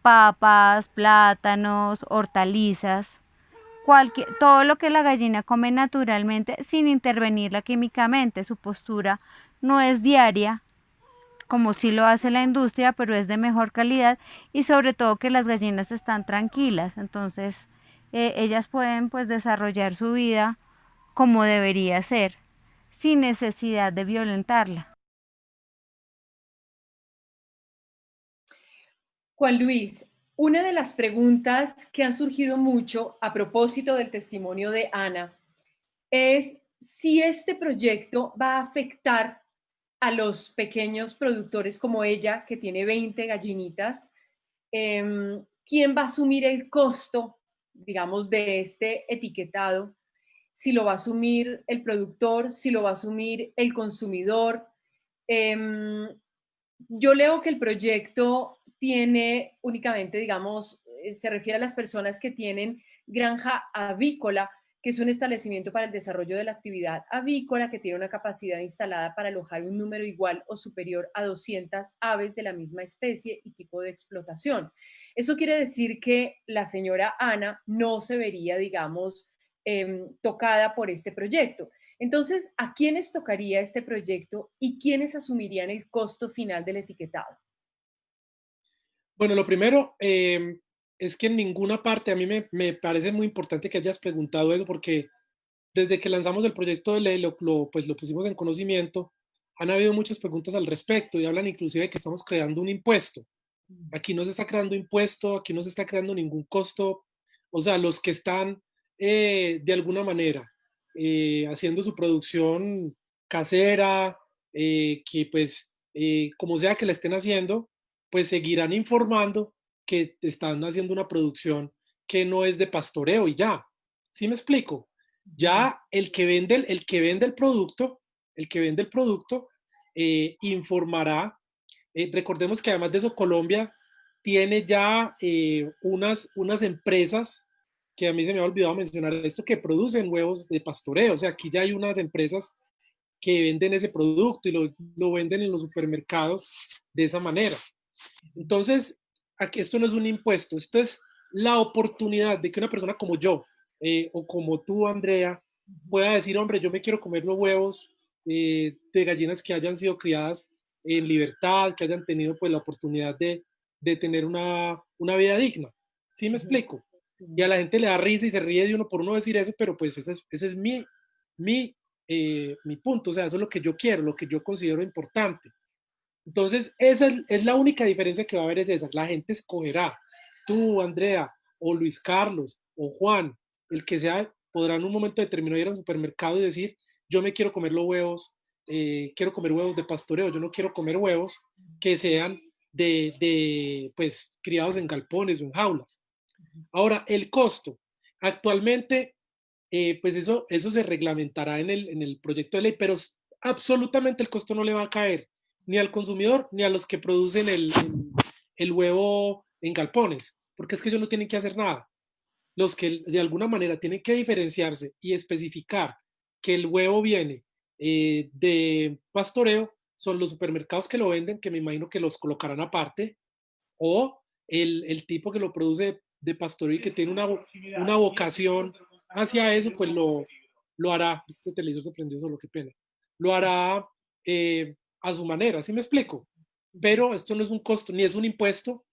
papas, plátanos, hortalizas, todo lo que la gallina come naturalmente sin intervenirla químicamente. Su postura no es diaria, como sí lo hace la industria, pero es de mejor calidad y sobre todo que las gallinas están tranquilas, entonces ellas pueden pues desarrollar su vida como debería ser, sin necesidad de violentarla. Juan Luis, una de las preguntas que han surgido mucho a propósito del testimonio de Ana es si este proyecto va a afectar a los pequeños productores como ella, que tiene 20 gallinitas. ¿Quién va a asumir el costo, digamos, de este etiquetado? Si lo va a asumir el productor, si lo va a asumir el consumidor. Yo leo que el proyecto tiene únicamente, digamos, se refiere a las personas que tienen granja avícola, que es un establecimiento para el desarrollo de la actividad avícola, que tiene una capacidad instalada para alojar un número igual o superior a 200 aves de la misma especie y tipo de explotación. Eso quiere decir que la señora Ana no se vería, digamos, tocada por este proyecto. Entonces, ¿a quiénes tocaría este proyecto y quiénes asumirían el costo final del etiquetado? Bueno, lo primero es que en ninguna parte, a mí me parece muy importante que hayas preguntado eso, porque desde que lanzamos el proyecto de ley, pues lo pusimos en conocimiento, han habido muchas preguntas al respecto y hablan inclusive de que estamos creando un impuesto. Aquí no se está creando impuesto, aquí no se está creando ningún costo. O sea, los que están de alguna manera haciendo su producción casera, que pues como sea que la estén haciendo, pues seguirán informando que están haciendo una producción que no es de pastoreo y ya. ¿Sí me explico? Ya el que vende el que vende el producto informará. Recordemos que además de eso, Colombia tiene ya unas empresas que a mí se me ha olvidado mencionar esto, que producen huevos de pastoreo. O sea, aquí ya hay unas empresas que venden ese producto y lo venden en los supermercados de esa manera. Entonces, aquí esto no es un impuesto, esto es la oportunidad de que una persona como yo, o como tú, Andrea, pueda decir, hombre, yo me quiero comer los huevos de gallinas que hayan sido criadas en libertad, que hayan tenido pues la oportunidad de tener una vida digna. ¿Sí me explico? Y a la gente le da risa y se ríe de uno por uno decir eso, pero pues ese es mi punto, o sea, eso es lo que yo quiero, lo que yo considero importante. Entonces, esa es la única diferencia que va a haber, es esa. La gente escogerá, tú, Andrea, o Luis Carlos, o Juan, el que sea, podrá en un momento determinado ir al supermercado y decir, yo me quiero comer los huevos, quiero comer huevos de pastoreo, yo no quiero comer huevos que sean pues, criados en galpones o en jaulas. Ahora, el costo. Actualmente, pues eso se reglamentará en el proyecto de ley, pero absolutamente el costo no le va a caer ni al consumidor ni a los que producen el huevo en galpones, porque es que ellos no tienen que hacer nada. Los que de alguna manera tienen que diferenciarse y especificar que el huevo viene de pastoreo son los supermercados que lo venden, que me imagino que los colocarán aparte, o el tipo que lo produce de pastoreo y que tiene una vocación hacia eso, pues lo hará. Este televisor se prendió solo, qué pena. Lo hará a su manera, ¿sí me explico? Pero esto no es un costo, ni es un impuesto,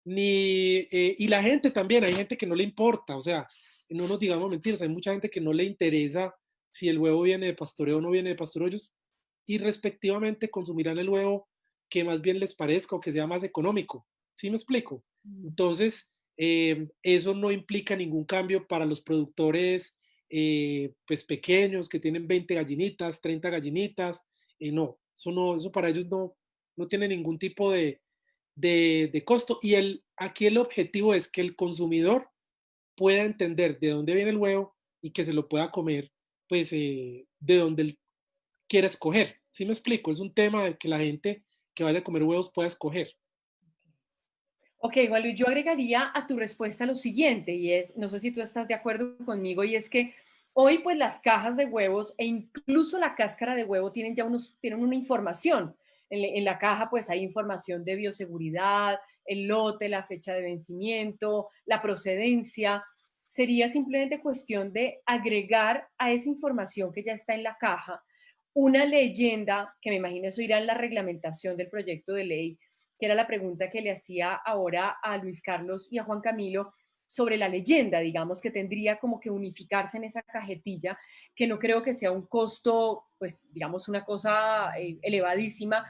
y la gente también, hay gente que no le importa, o sea, no nos digamos mentiras, hay mucha gente que no le interesa si el huevo viene de pastoreo o no viene de pastoreo, ellos y respectivamente consumirán el huevo que más bien les parezca o que sea más económico. ¿Sí me explico? Entonces, eso no implica ningún cambio para los productores pues pequeños que tienen 20 gallinitas, 30 gallinitas. No, eso para ellos no tiene ningún tipo de costo. Y aquí el objetivo es que el consumidor pueda entender de dónde viene el huevo y que se lo pueda comer pues de donde él quiera escoger. ¿Sí me explico? Es un tema de que la gente que vaya a comer huevos pueda escoger. Ok, Juan Luis, yo agregaría a tu respuesta lo siguiente, y es, no sé si tú estás de acuerdo conmigo, y es que hoy pues las cajas de huevos e incluso la cáscara de huevo tienen ya tienen una información. En la caja pues hay información de bioseguridad, el lote, la fecha de vencimiento, la procedencia. Sería simplemente cuestión de agregar a esa información que ya está en la caja una leyenda, que me imagino eso irá en la reglamentación del proyecto de ley, que era la pregunta que le hacía ahora a Luis Carlos y a Juan Camilo sobre la leyenda, digamos, que tendría como que unificarse en esa cajetilla, que no creo que sea un costo, pues, digamos, una cosa elevadísima.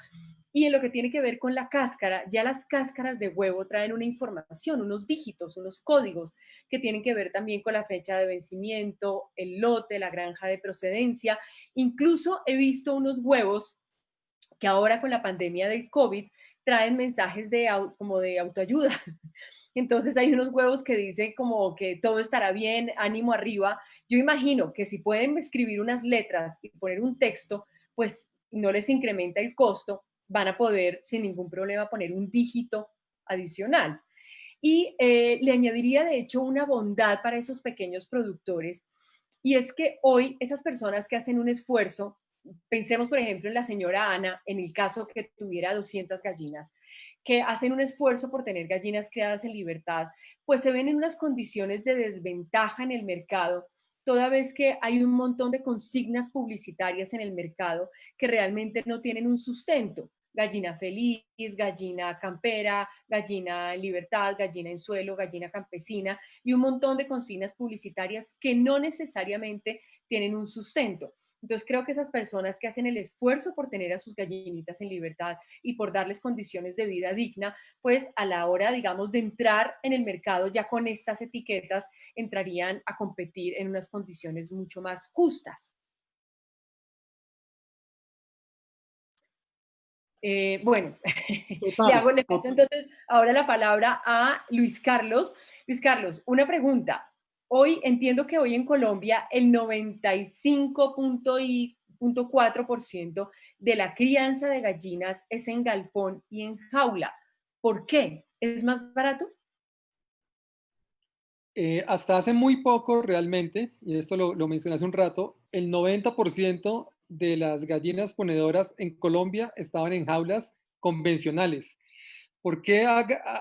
Y en lo que tiene que ver con la cáscara, ya las cáscaras de huevo traen una información, unos dígitos, unos códigos que tienen que ver también con la fecha de vencimiento, el lote, la granja de procedencia. Incluso he visto unos huevos que ahora con la pandemia del COVID traen mensajes como de autoayuda. Entonces hay unos huevos que dicen como que todo estará bien, ánimo arriba. Yo imagino que si pueden escribir unas letras y poner un texto, pues no les incrementa el costo, van a poder sin ningún problema poner un dígito adicional. Y le añadiría de hecho una bondad para esos pequeños productores, y es que hoy esas personas que hacen un esfuerzo, pensemos por ejemplo en la señora Ana, en el caso que tuviera 200 gallinas, que hacen un esfuerzo por tener gallinas criadas en libertad, pues se ven en unas condiciones de desventaja en el mercado, toda vez que hay un montón de consignas publicitarias en el mercado que realmente no tienen un sustento. Gallina feliz, gallina campera, gallina en libertad, gallina en suelo, gallina campesina y un montón de consignas publicitarias que no necesariamente tienen un sustento. Entonces creo que esas personas que hacen el esfuerzo por tener a sus gallinitas en libertad y por darles condiciones de vida digna, pues a la hora, digamos, de entrar en el mercado ya con estas etiquetas, entrarían a competir en unas condiciones mucho más justas. Bueno, Total, le paso entonces ahora la palabra a Luis Carlos. Luis Carlos, una pregunta. Hoy entiendo que hoy en Colombia el 95.4% de la crianza de gallinas es en galpón y en jaula. ¿Por qué? ¿Es más barato? Hasta hace muy poco realmente, y esto lo mencioné hace un rato, el 90% de las gallinas ponedoras en Colombia estaban en jaulas convencionales. ¿Por qué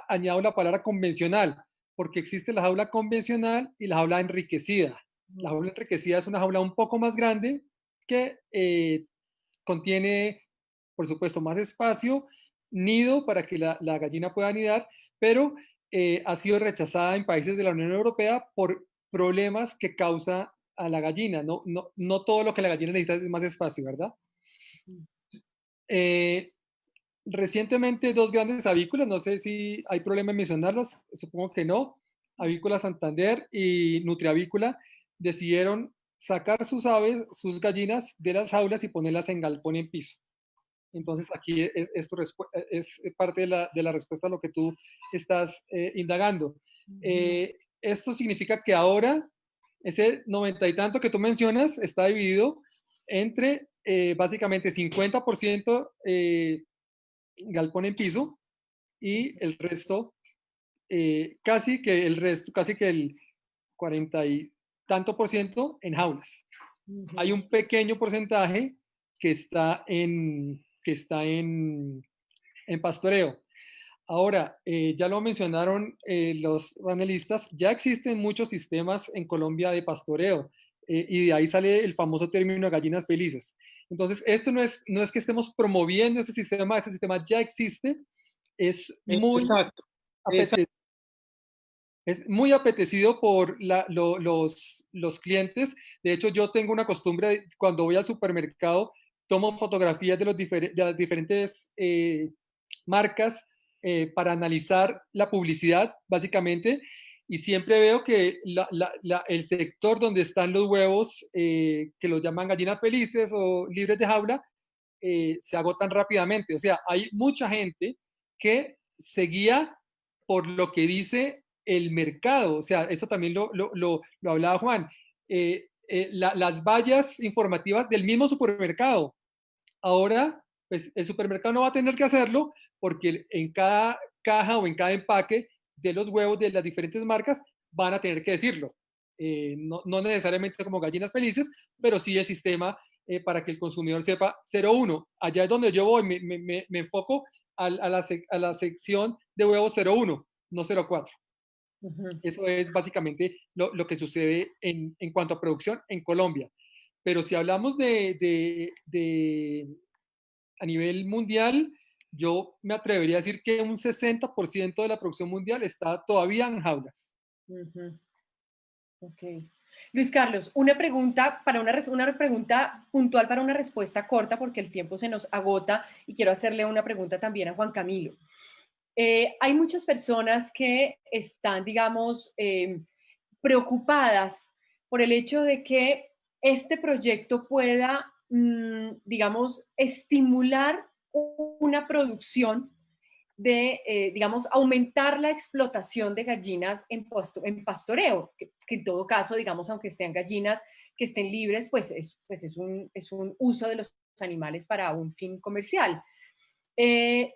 añado la palabra convencional? Porque existe la jaula convencional y la jaula enriquecida. La jaula enriquecida es una jaula un poco más grande que contiene, por supuesto, más espacio, nido para que la gallina pueda anidar, pero ha sido rechazada en países de la Unión Europea por problemas que causa a la gallina. No todo lo que la gallina necesita es más espacio, ¿verdad? Recientemente dos grandes avícolas, no sé si hay problema en mencionarlas, supongo que no, Avícola Santander y Nutriavícola, decidieron sacar sus aves, sus gallinas de las jaulas y ponerlas en galpón y en piso. Entonces aquí es parte de la respuesta a lo que tú estás indagando. Esto significa que ahora ese 90 y tanto que tú mencionas está dividido entre básicamente 50% galpón en piso y el resto, casi que el 40 y tanto por ciento en jaulas. Hay un pequeño porcentaje que está en pastoreo. Ahora, ya lo mencionaron los panelistas, ya existen muchos sistemas en Colombia de pastoreo y de ahí sale el famoso término gallinas felices. Entonces, esto no es que estemos promoviendo este sistema ya existe, es muy, Exacto. es muy apetecido por los clientes. De hecho, yo tengo una costumbre, cuando voy al supermercado, tomo fotografías de las diferentes marcas para analizar la publicidad, básicamente, y siempre veo que el sector donde están los huevos, que los llaman gallinas felices o libres de jaula, se agotan rápidamente. O sea, hay mucha gente que se guía por lo que dice el mercado. O sea, eso también lo hablaba Juan. Las vallas informativas del mismo supermercado. Ahora, pues el supermercado no va a tener que hacerlo porque en cada caja o en cada empaque de los huevos de las diferentes marcas van a tener que decirlo. No necesariamente como gallinas felices, pero sí el sistema para que el consumidor sepa 0,1. Allá es donde yo voy, me enfoco a la sección de huevos 0,1, no 0,4. Eso es básicamente lo que sucede en cuanto a producción en Colombia. Pero si hablamos a nivel mundial, yo me atrevería a decir que un 60% de la producción mundial está todavía en jaulas. Ok. Luis Carlos, una pregunta una pregunta puntual para una respuesta corta, porque el tiempo se nos agota y quiero hacerle una pregunta también a Juan Camilo. Hay muchas personas que están, digamos, preocupadas por el hecho de que este proyecto pueda, digamos, estimular una producción de, digamos, aumentar la explotación de gallinas en pastoreo, que en todo caso, digamos, aunque estén gallinas que estén libres, pues es un uso de los animales para un fin comercial.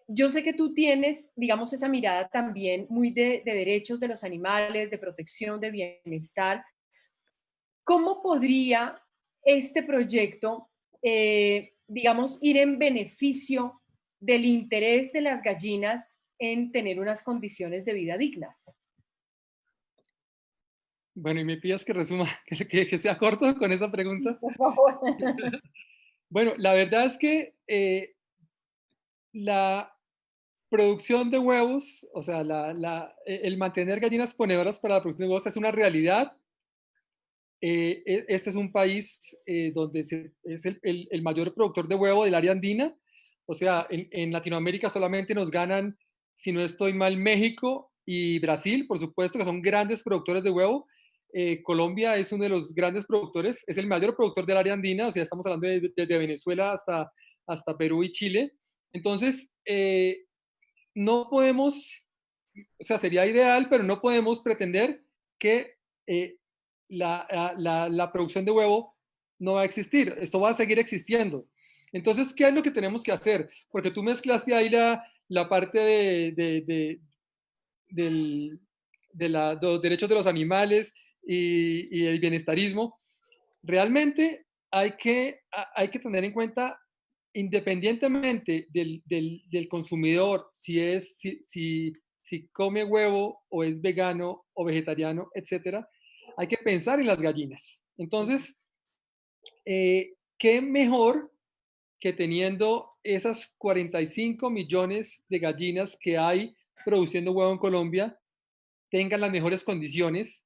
Yo sé que tú tienes, digamos, esa mirada también muy de derechos de los animales, de protección, de bienestar. ¿Cómo podría este proyecto, digamos, ir en beneficio del interés de las gallinas en tener unas condiciones de vida dignas? Bueno, y me pidas que resuma, que sea corto con esa pregunta. Por favor. Bueno, la verdad es que la producción de huevos, o sea, el mantener gallinas ponedoras para la producción de huevos es una realidad. Este es un país donde es el mayor productor de huevo del área andina. O sea, en Latinoamérica solamente nos ganan, si no estoy mal, México y Brasil, por supuesto, que son grandes productores de huevo. Colombia es uno de los grandes productores, es el mayor productor del área andina, o sea, estamos hablando desde Venezuela hasta Perú y Chile. Entonces, no podemos, o sea, sería ideal, pero no podemos pretender que la producción de huevo no va a existir, esto va a seguir existiendo. Entonces, ¿qué es lo que tenemos que hacer? Porque tú mezclaste ahí la parte de los derechos de los animales y el bienestarismo. Realmente hay que tener en cuenta, independientemente del consumidor, si come huevo o es vegano o vegetariano, etcétera, hay que pensar en las gallinas. Entonces, ¿qué mejor que teniendo esas 45 millones de gallinas que hay produciendo huevo en Colombia, tengan las mejores condiciones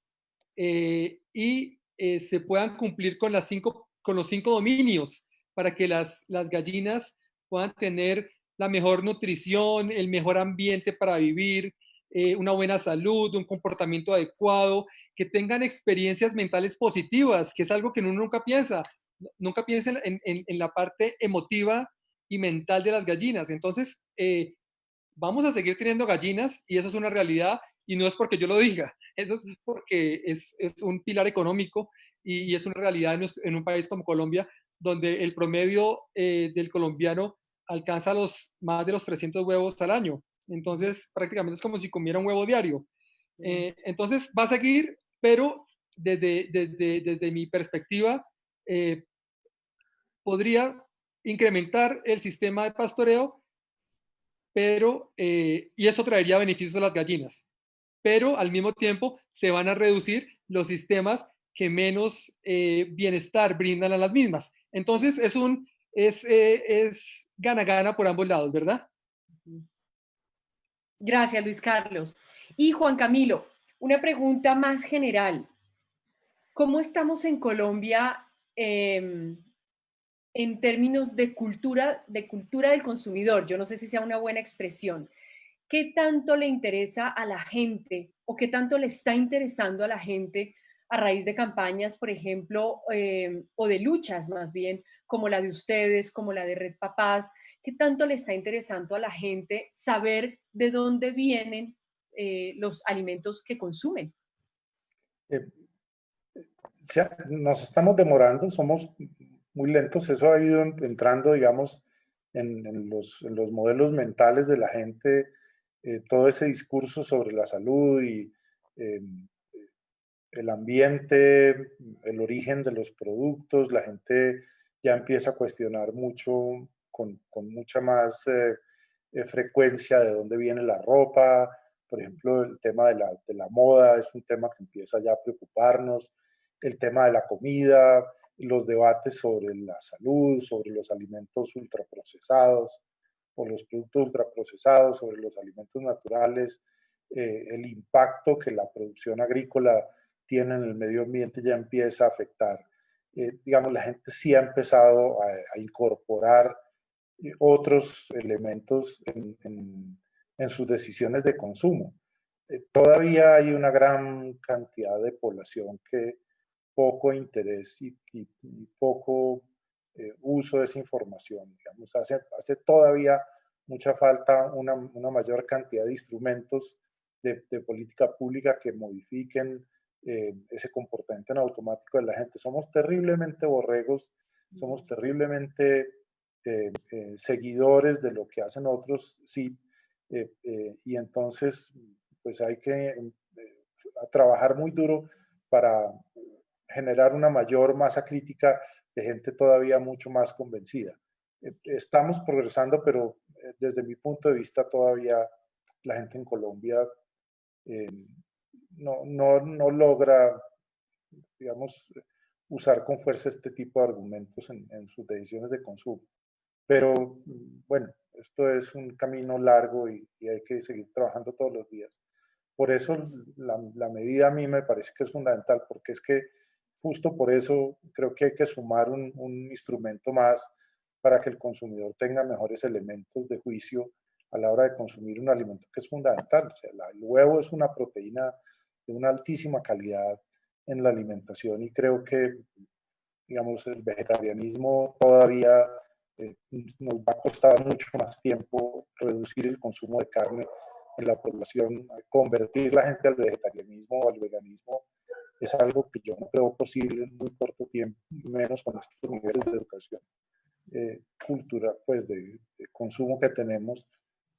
y se puedan cumplir con los 5 dominios para que las gallinas puedan tener la mejor nutrición, el mejor ambiente para vivir, una buena salud, un comportamiento adecuado, que tengan experiencias mentales positivas, que es algo que uno nunca piensa. Nunca piensa en la parte emotiva y mental de las gallinas. Entonces, vamos a seguir teniendo gallinas y eso es una realidad y no es porque yo lo diga, eso es porque es un pilar económico y es una realidad en un país como Colombia, donde el promedio del colombiano alcanza más de los 300 huevos al año. Entonces, prácticamente es como si comiera un huevo diario. Entonces, va a seguir, pero desde mi perspectiva, podría incrementar el sistema de pastoreo, pero, y eso traería beneficios a las gallinas, pero al mismo tiempo se van a reducir los sistemas que menos bienestar brindan a las mismas. Entonces es gana-gana por ambos lados, ¿verdad? Gracias, Luis Carlos. Y Juan Camilo, una pregunta más general. ¿Cómo estamos en Colombia en términos de cultura del consumidor? Yo no sé si sea una buena expresión. ¿Qué tanto le interesa a la gente o qué tanto le está interesando a la gente a raíz de campañas, por ejemplo, o de luchas más bien, como la de ustedes, como la de Red Papás? ¿Qué tanto le está interesando a la gente saber de dónde vienen los alimentos que consumen? Eh, Nos estamos demorando, somos muy lentos, eso ha ido entrando, digamos, en los modelos mentales de la gente, todo ese discurso sobre la salud y eh, el ambiente, el origen de los productos, la gente ya empieza a cuestionar mucho, con mucha más frecuencia de dónde viene la ropa. Por ejemplo, el tema de la moda es un tema que empieza ya a preocuparnos, el tema de la comida, los debates sobre la salud, sobre los alimentos ultraprocesados o los productos ultraprocesados, sobre los alimentos naturales, el impacto que la producción agrícola tiene en el medio ambiente ya empieza a afectar. Digamos, la gente sí ha empezado a incorporar otros elementos en sus decisiones de consumo. Todavía hay una gran cantidad de población que poco interés y poco uso de esa información. Digamos, hace todavía mucha falta una mayor cantidad de instrumentos de política pública que modifiquen ese comportamiento en automático de la gente. Somos terriblemente borregos, somos terriblemente seguidores de lo que hacen otros, sí, y entonces pues hay que trabajar muy duro para generar una mayor masa crítica de gente todavía mucho más convencida. Estamos progresando, pero desde mi punto de vista todavía la gente en Colombia eh, no logra, digamos, usar con fuerza este tipo de argumentos en sus decisiones de consumo. Pero bueno, esto es un camino largo y hay que seguir trabajando todos los días. Por eso la medida a mí me parece que es fundamental, porque es que justo por eso creo que hay que sumar un instrumento más para que el consumidor tenga mejores elementos de juicio a la hora de consumir un alimento que es fundamental. O sea, el huevo es una proteína de una altísima calidad en la alimentación y creo que, digamos, el vegetarianismo todavía nos va a costar mucho más tiempo reducir el consumo de carne en la población. Convertir la gente al vegetarianismo o al veganismo es algo que yo no creo posible en muy corto tiempo, menos con estos niveles de educación, cultura, pues de consumo que tenemos.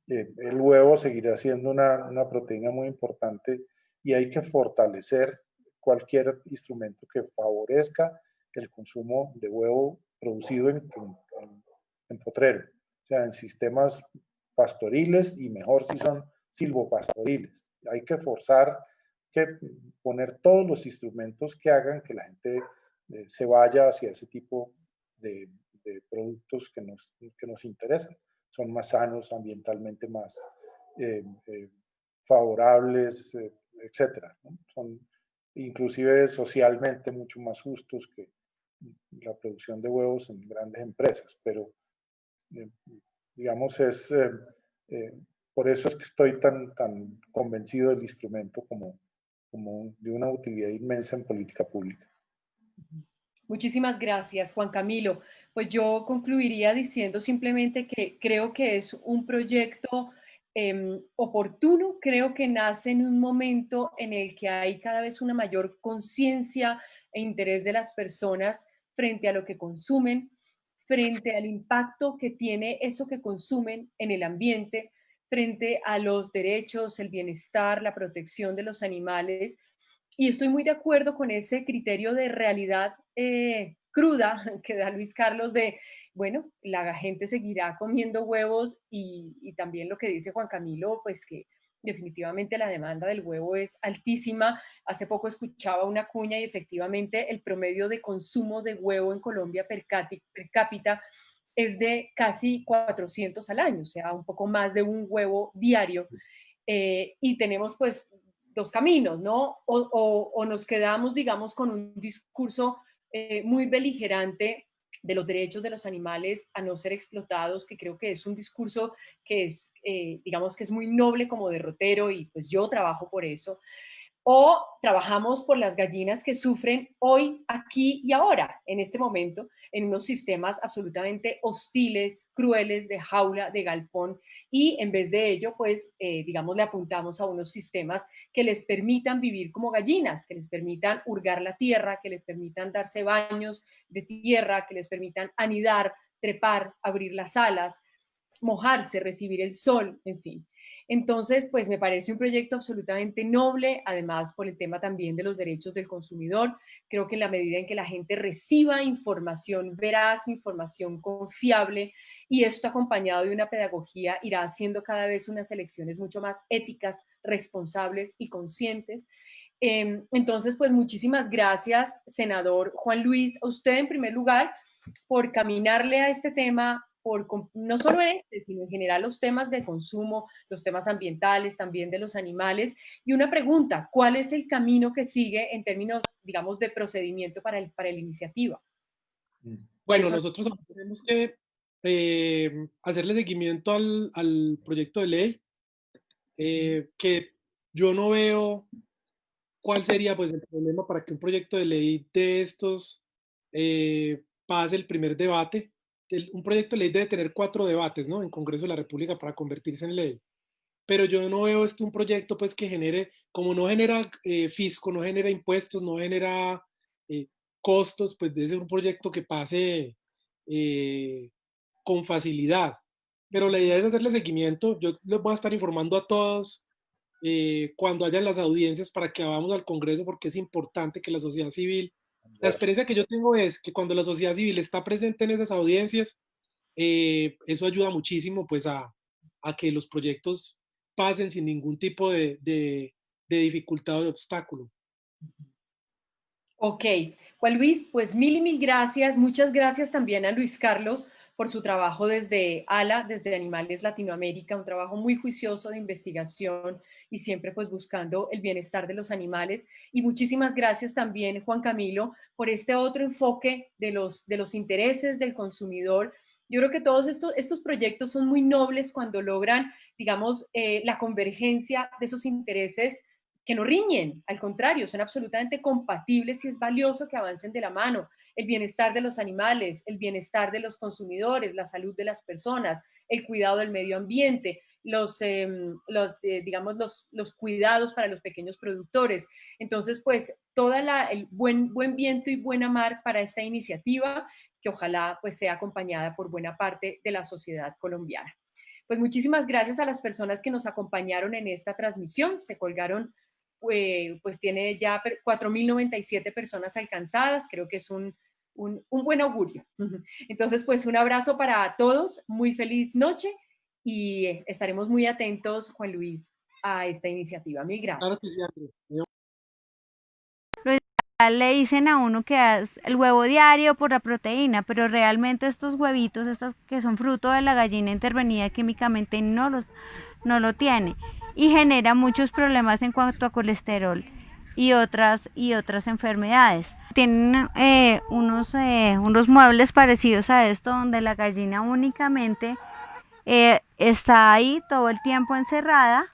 El huevo seguirá siendo una proteína muy importante y hay que fortalecer cualquier instrumento que favorezca el consumo de huevo producido en potrero, o sea, en sistemas pastoriles y mejor si son silvopastoriles. Hay que forzar, que poner todos los instrumentos que hagan que la gente se vaya hacia ese tipo de productos que nos interesan. Son más sanos, ambientalmente más favorables, etcétera, ¿no? Son inclusive socialmente mucho más justos que la producción de huevos en grandes empresas, pero digamos por eso es que estoy tan convencido del instrumento como de una utilidad inmensa en política pública. Muchísimas gracias, Juan Camilo. Pues yo concluiría diciendo simplemente que creo que es un proyecto oportuno, creo que nace en un momento en el que hay cada vez una mayor conciencia e interés de las personas frente a lo que consumen, frente al impacto que tiene eso que consumen en el ambiente, frente a los derechos, el bienestar, la protección de los animales. Y estoy muy de acuerdo con ese criterio de realidad cruda que da Luis Carlos de, bueno, la gente seguirá comiendo huevos y también lo que dice Juan Camilo, pues que definitivamente la demanda del huevo es altísima. Hace poco escuchaba una cuña y efectivamente el promedio de consumo de huevo en Colombia per cápita es de casi 400 al año, o sea, un poco más de un huevo diario. Y tenemos pues dos caminos, ¿no? O nos quedamos, digamos, con un discurso muy beligerante de los derechos de los animales a no ser explotados, que creo que es un discurso que es, digamos, que es muy noble como derrotero y pues yo trabajo por eso. O trabajamos por las gallinas que sufren hoy, aquí y ahora, en este momento, en unos sistemas absolutamente hostiles, crueles, de jaula, de galpón, y en vez de ello, pues, digamos, le apuntamos a unos sistemas que les permitan vivir como gallinas, que les permitan hurgar la tierra, que les permitan darse baños de tierra, que les permitan anidar, trepar, abrir las alas, mojarse, recibir el sol, en fin. Entonces, pues me parece un proyecto absolutamente noble, además por el tema también de los derechos del consumidor. Creo que en la medida en que la gente reciba información veraz, información confiable, y esto acompañado de una pedagogía, irá haciendo cada vez unas elecciones mucho más éticas, responsables y conscientes. Entonces, pues muchísimas gracias, senador Juan Luis, a usted en primer lugar por caminarle a este tema, no solo en este, sino en general los temas de consumo, los temas ambientales, también de los animales. Y una pregunta, ¿cuál es el camino que sigue en términos, digamos, de procedimiento para la iniciativa? Bueno, nosotros tenemos que hacerle seguimiento al proyecto de ley, que yo no veo cuál sería pues el problema para que un proyecto de ley de estos pase el primer debate. Un proyecto de ley debe tener 4 debates, ¿no? En Congreso de la República para convertirse en ley. Pero yo no veo esto un proyecto pues que genere, como no genera fisco, no genera impuestos, no genera eh, costos, pues debe ser un proyecto que pase con facilidad. Pero la idea es hacerle seguimiento. Yo les voy a estar informando a todos cuando hayan las audiencias para que vamos al Congreso, porque es importante que la sociedad civil, la experiencia que yo tengo es que cuando la sociedad civil está presente en esas audiencias, eso ayuda muchísimo pues a que los proyectos pasen sin ningún tipo de dificultad o de obstáculo. Ok, Juan Luis, pues mil y mil gracias. Muchas gracias también a Luis Carlos por su trabajo desde ALA, desde Animales Latinoamérica, un trabajo muy juicioso de investigación y siempre pues buscando el bienestar de los animales. Y muchísimas gracias también, Juan Camilo, por este otro enfoque de los intereses del consumidor. Yo creo que todos estos proyectos son muy nobles cuando logran, digamos, la convergencia de esos intereses que no riñen, al contrario, son absolutamente compatibles y es valioso que avancen de la mano. El bienestar de los animales, el bienestar de los consumidores, la salud de las personas, el cuidado del medio ambiente, digamos, los cuidados para los pequeños productores. Entonces, pues, el buen viento y buena mar para esta iniciativa, que ojalá pues sea acompañada por buena parte de la sociedad colombiana. Pues muchísimas gracias a las personas que nos acompañaron en esta transmisión. Se colgaron pues tiene ya 4.097 personas alcanzadas, creo que es un buen augurio. Entonces, pues un abrazo para todos, muy feliz noche y estaremos muy atentos, Juan Luis, a esta iniciativa. Mil gracias. Claro que sí, André. Le dicen a uno que es el huevo diario por la proteína, pero realmente estos huevitos, estas que son fruto de la gallina intervenida químicamente, no lo tiene y genera muchos problemas en cuanto a colesterol y otras enfermedades. Tienen unos muebles parecidos a esto, donde la gallina únicamente está ahí todo el tiempo encerrada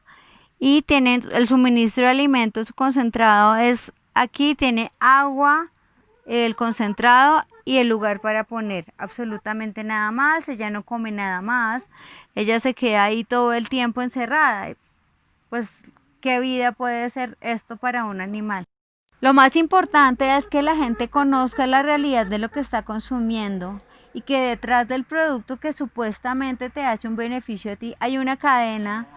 y tienen el suministro de alimentos concentrado es aquí, tiene agua, el concentrado y el lugar para poner absolutamente nada más. Ella no come nada más, ella se queda ahí todo el tiempo encerrada. Pues, ¿qué vida puede ser esto para un animal? Lo más importante es que la gente conozca la realidad de lo que está consumiendo y que detrás del producto que supuestamente te hace un beneficio a ti hay una cadena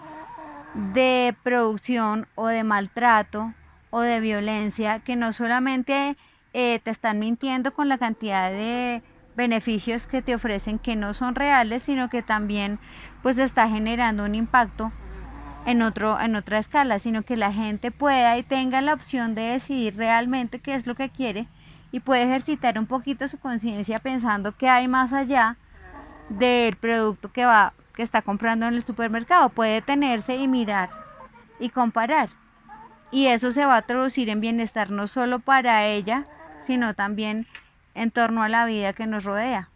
de producción o de maltrato o de violencia que no solamente te están mintiendo con la cantidad de beneficios que te ofrecen que no son reales, sino que también pues está generando un impacto en otra escala, sino que la gente pueda y tenga la opción de decidir realmente qué es lo que quiere y puede ejercitar un poquito su conciencia pensando que hay más allá del producto que está comprando en el supermercado. Puede detenerse y mirar y comparar, y eso se va a traducir en bienestar no solo para ella, sino también en torno a la vida que nos rodea.